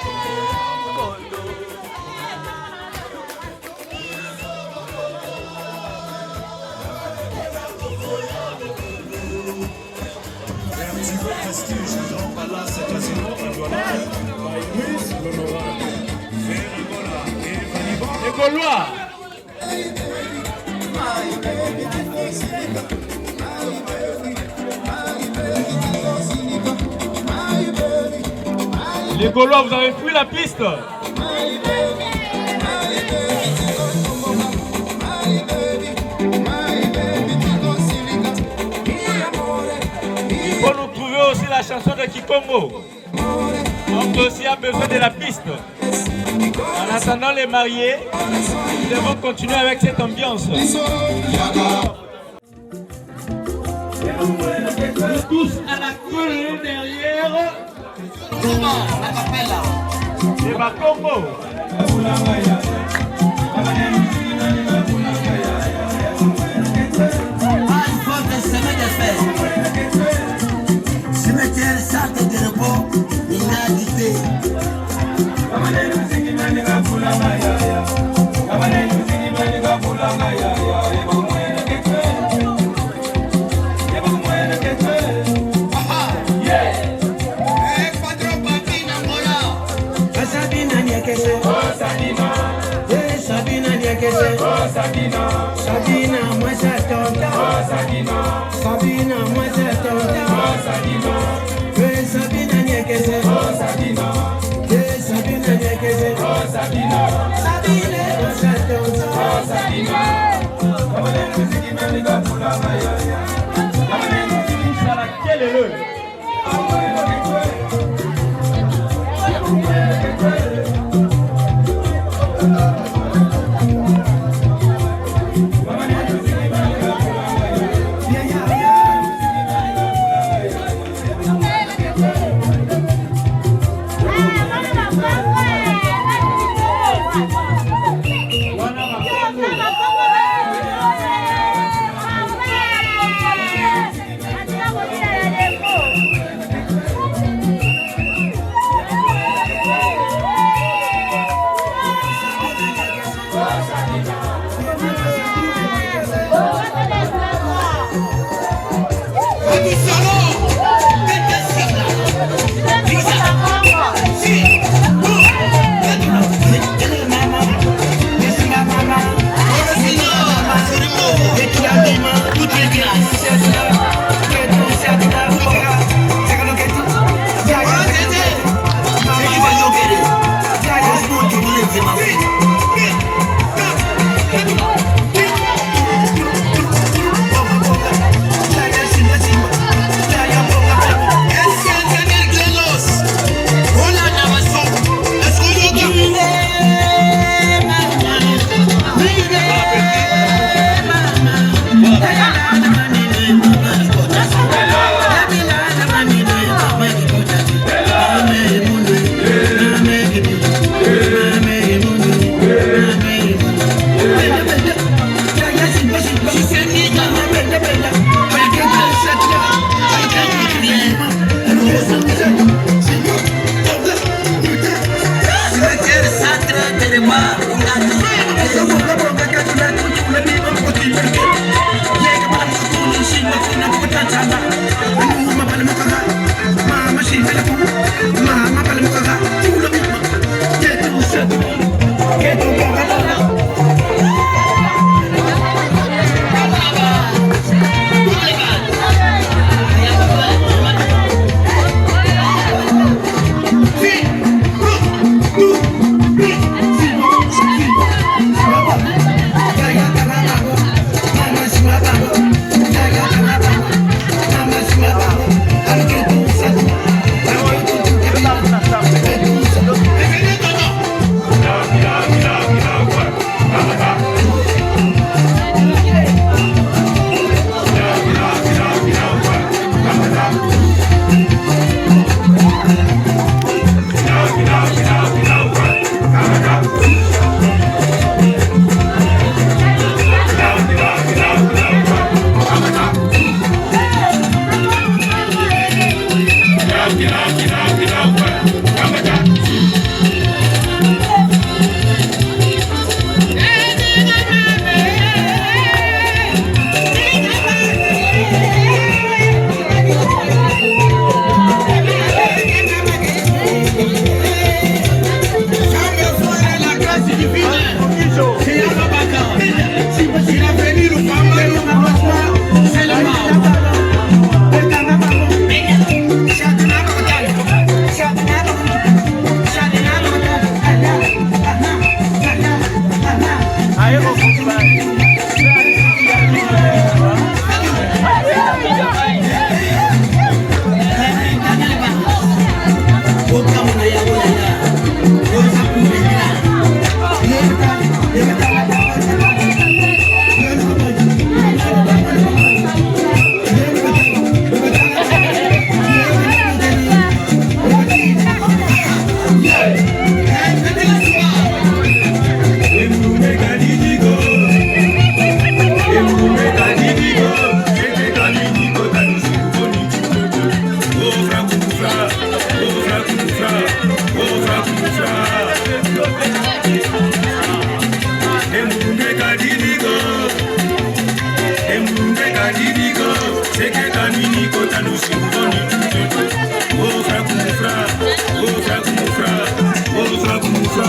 Les Gaulois. Les Gaulois, vous avez fui la piste. Il faut nous trouver aussi la chanson de Kikombo. On aussi a besoin de la piste. En attendant les mariés, nous devons continuer avec cette ambiance. Tous à la queue derrière. C'est ma combo. Cimetière centre de repos, inhabité. Sabina, moi c'est tonta. Sabina, moi c'est tonta. Sabina, niekese. Sabina, niekese. Sabina, moi c'est tonta. Sabina. Quel est le? Kadidiko, seke kaniniko tanusi mugoni. Oh frère Koumofra, oh frère Koumofra, oh frère Koumofra.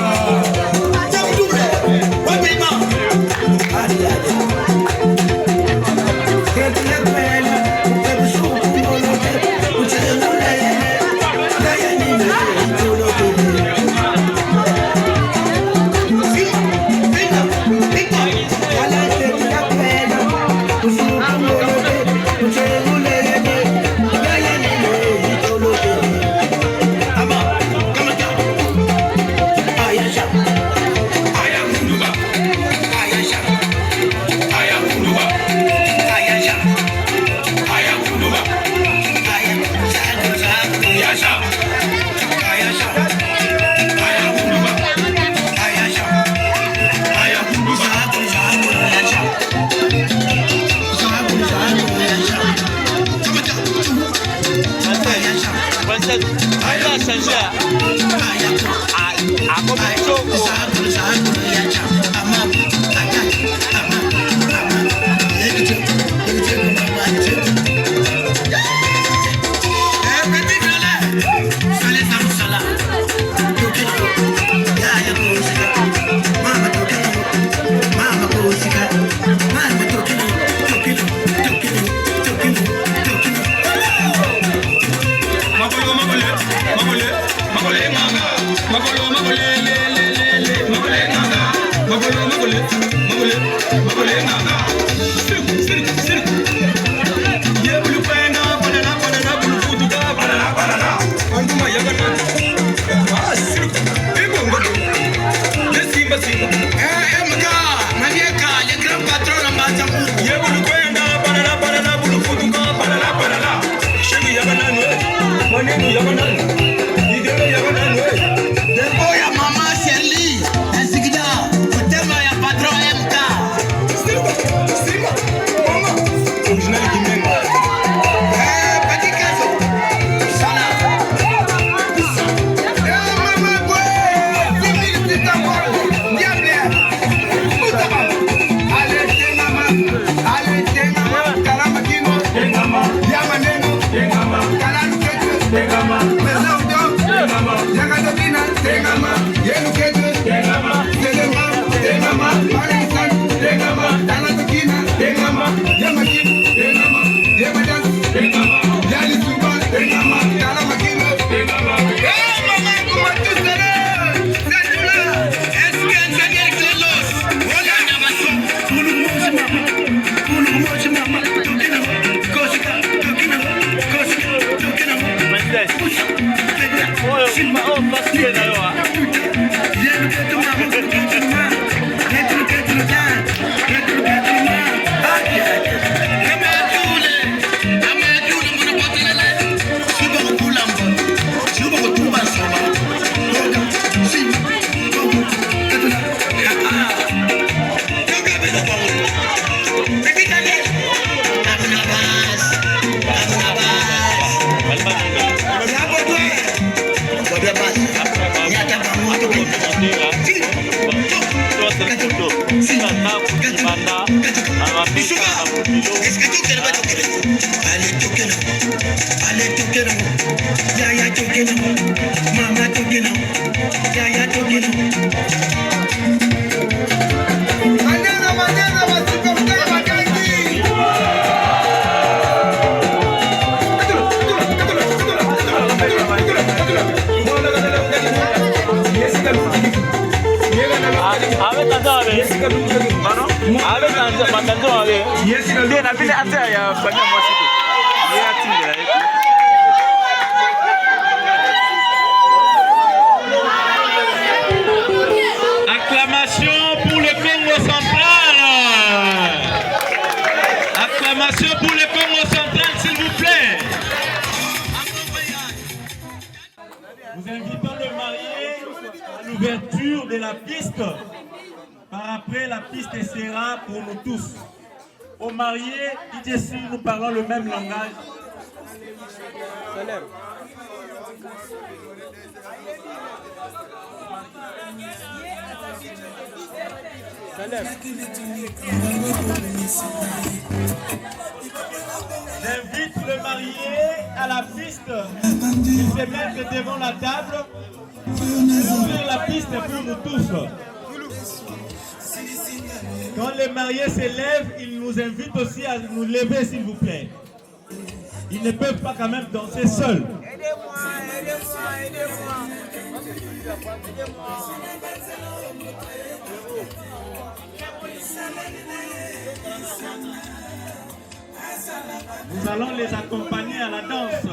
Acclamation pour le Congo central. Acclamation pour le Congo central, s'il vous plaît. Nous invitons le marié à l'ouverture de la piste. Par après, la piste sera pour nous tous. Aux mariés, ici, nous parlons le même langage. artistes ils se mettent devant la table, ouvrir la piste pour nous tous. Quand les mariés se lèvent, ils nous invitent aussi à nous lever, s'il vous plaît. Ils ne peuvent pas quand même danser seuls. Nous allons les accompagner à la danse.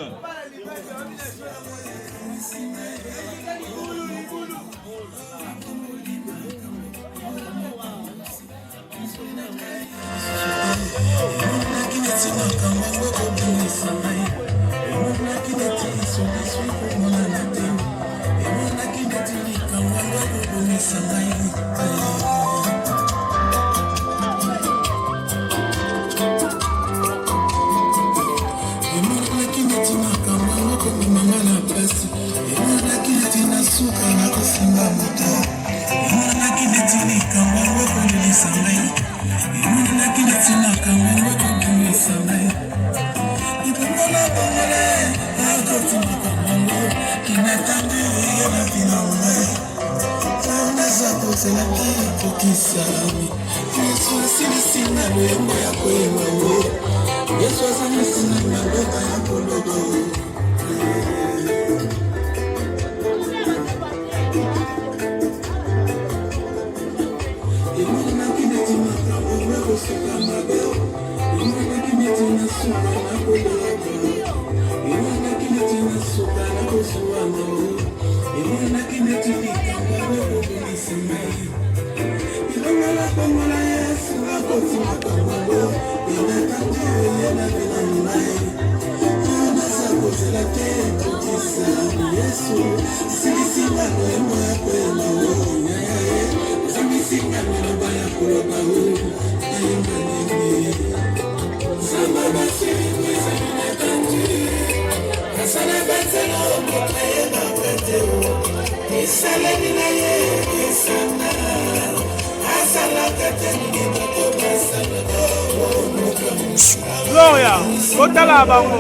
Gloria, kotala bango.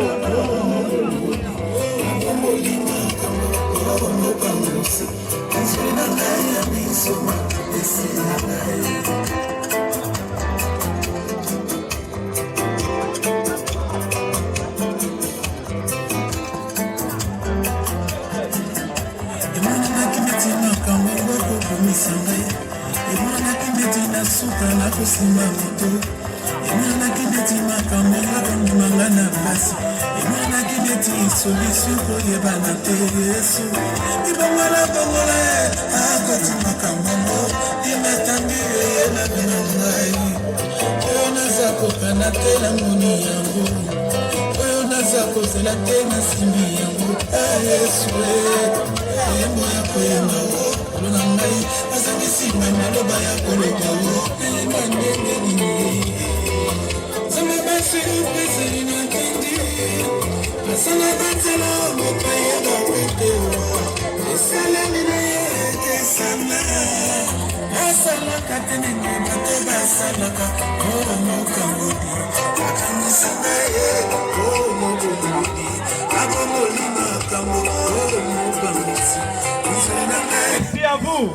Merci à vous.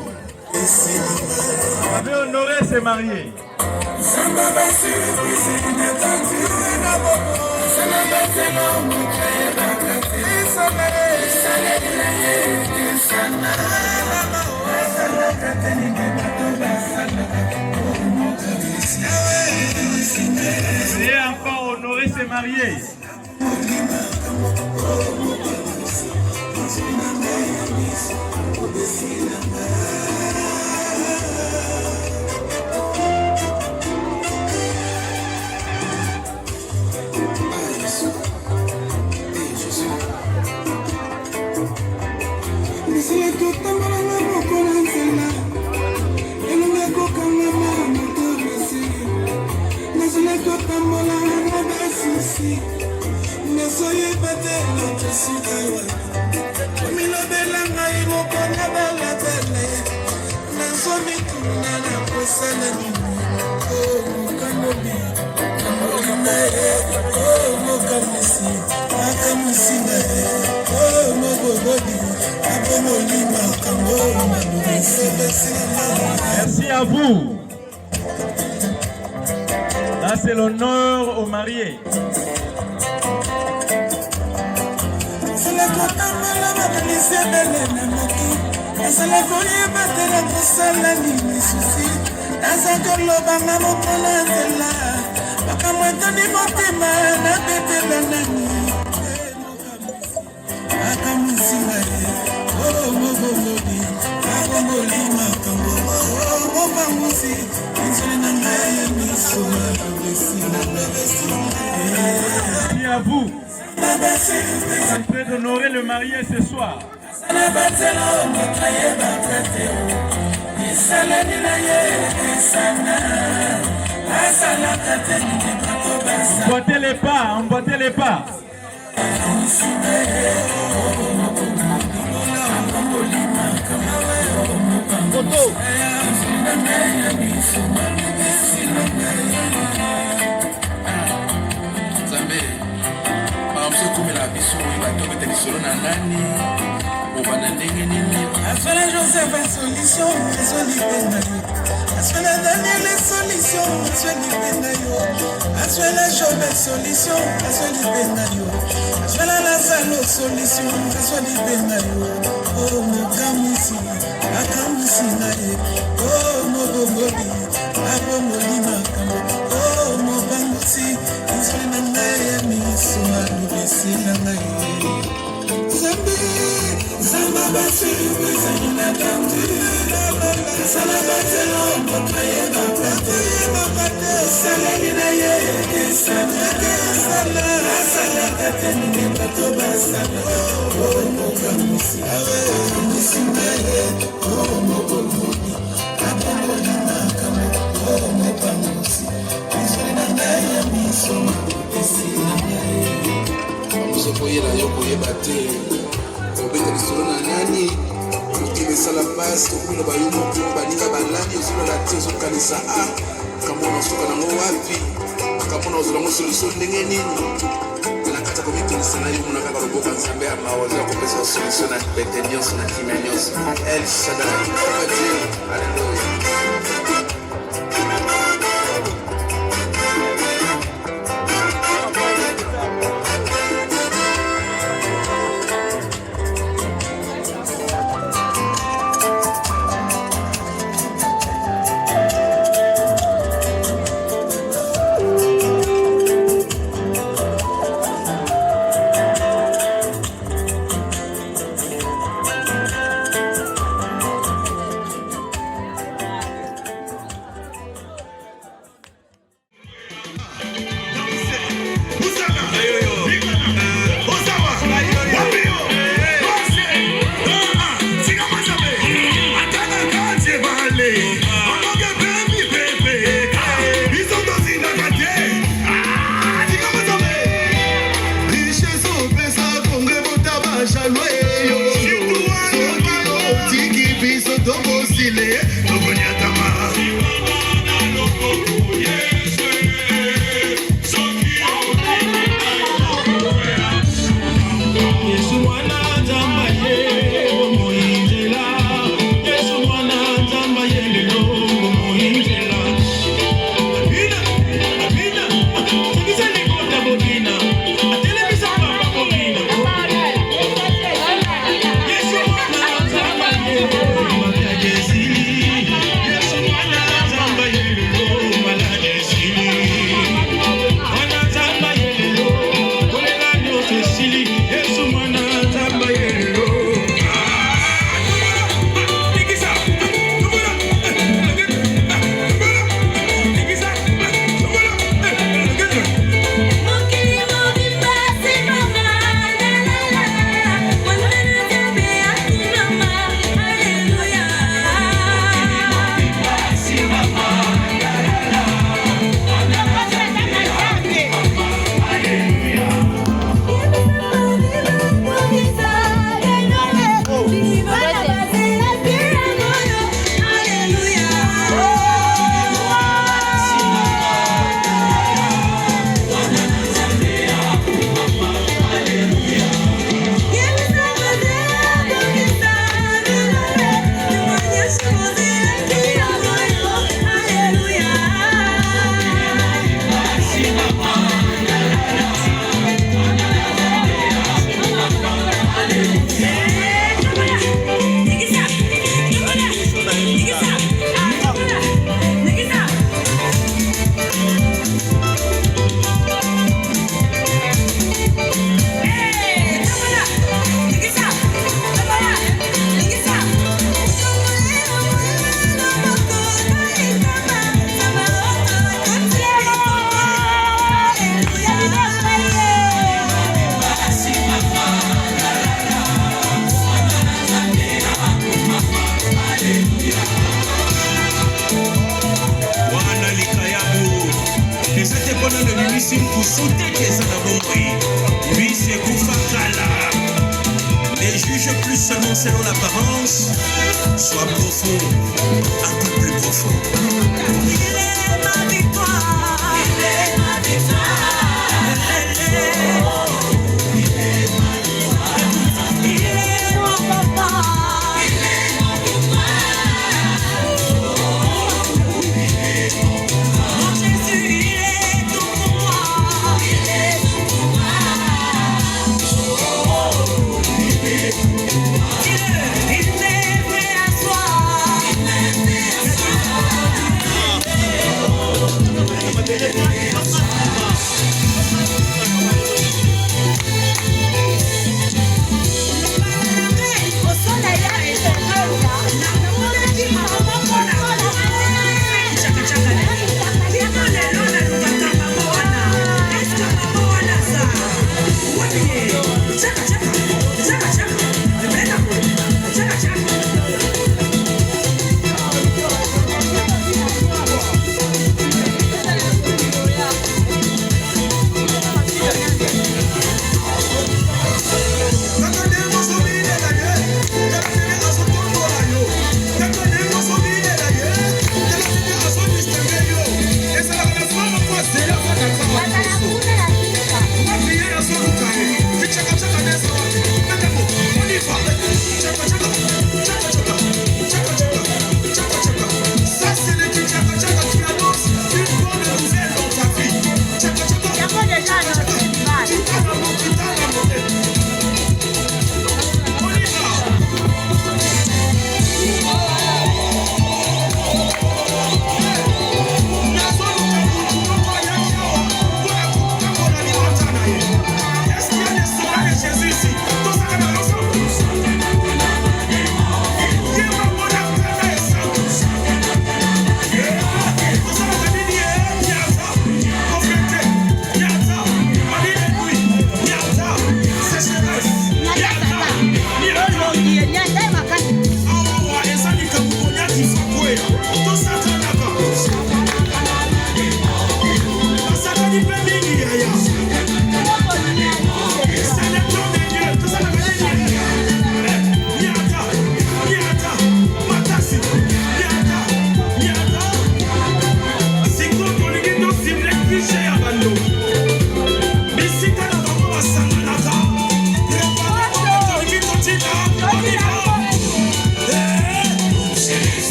Vous avez honoré ces mariés. Et encore honorer ces mariés. Oh, Merci à vous. Là, c'est l'honneur aux mariés. Merci à vous. En train d'honorer le marié ce soir. Emboîtez les pas, emboîtez les pas. Nzambe bamso kumela biso batokete lisolo na nani obana ndenge nini asala Joseph solution ezoli pena yo asala Daniel solution ezoli pena yo asala Job solution ezoli pena yo asala Lazaro solution ezoli pena yo oh mokamusi akamusi na ye oh mobogobi abomolima kamo oh mobangusi ezoli na ngai miso malubisi na ngai Zambi Zamba basiri wizani na damdi Sala batelo mbokaye bakate Sala nina ye Sala Sala kateni ne bato basala Oh moka musi Musi ngaye Oh moko mboki Abongo lima kamo Oh moka musi Izoli na ngaye miso Isi na ngaye bamuso koyela yo koyeba te obeta lisolo na nani mokili esala mpasi okubino bayo moko baninga balani ozolola te ozokanisa kamona osuka nango wapi kamona ozolango solution ndenge nini na kati ya komitungisa na yo mona kaka loboko nzambe ya mawa ozoya kopesa solution na bete nyonso na kimia nyonso el shadai papa dieu alleluya. Ne juge plus seulement selon l'apparence, sois profond, un peu plus profond. Il est ma victoire, il est ma victoire, il est ma victoire, il est mon papa, il est mon papa, mon Jésus, il est tout pour moi, il est tout pour moi.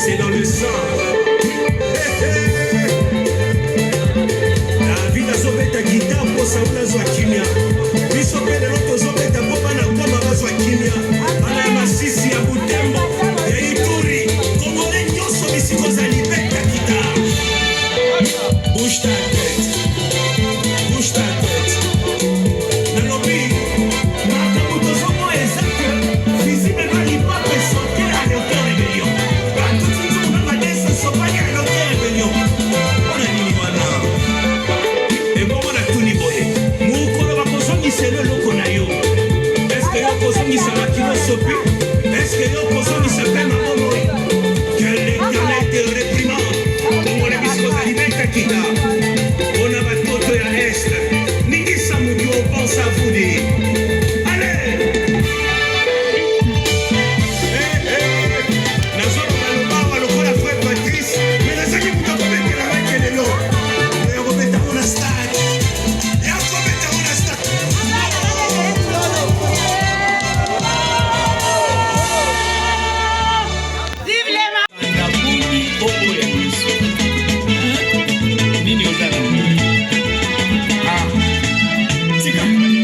C'est dans le sang. La vie d'azobeta guitare pour ça on a zwa kimia. Biso pele loto zobeta popa na koma bazwa kimia. Ana masisi ya Butembo ya Ituri. Congolais nyonso bisiko za libeta guitare. Bouge ta tête. Bouge ta tête. Nalobi. Makambo tozomo exact. Visiblement lipa presenter à l'auteur rébellion. Est-ce que nous posons s'appelle Maman que l'Éternel te réprimande pour les biscos aliments qui t'a on a battu au est Niki Samudio pense à vous dire allez la zone de l'Obawa le coup la frère Patrice mais la zaki pour te mettre la main qui est là et on va mettre on a stade et on va mettre on a stade Nini ozala. Ah. Tika.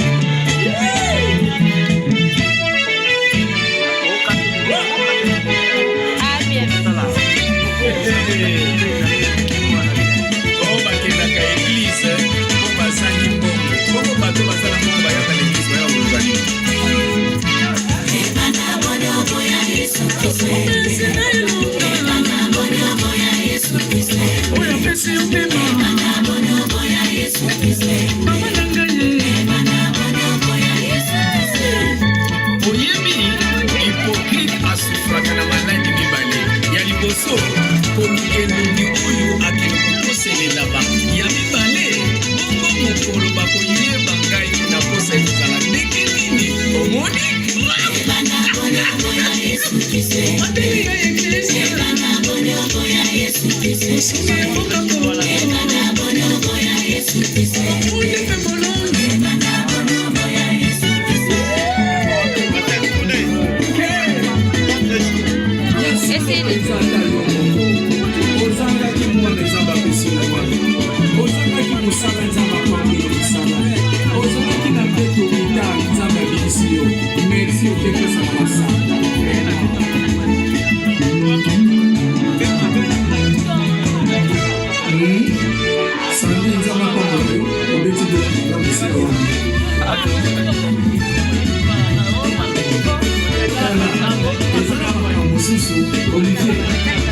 Olivier,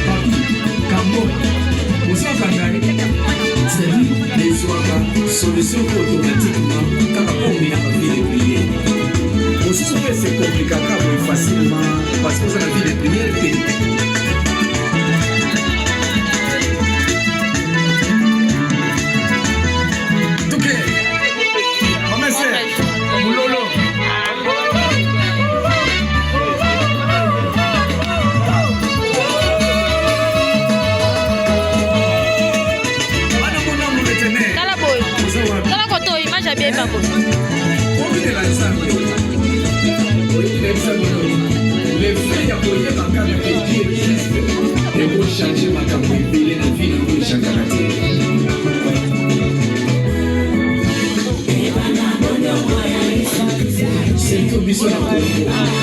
Papi, Cambo, c'est lui les solution automatiquement quand on met la vie de prière. Aussi souvent c'est compliqué facilement parce que ça la vie de prière. Changer ma capacité de vie de chaque année. C'est tout bisous la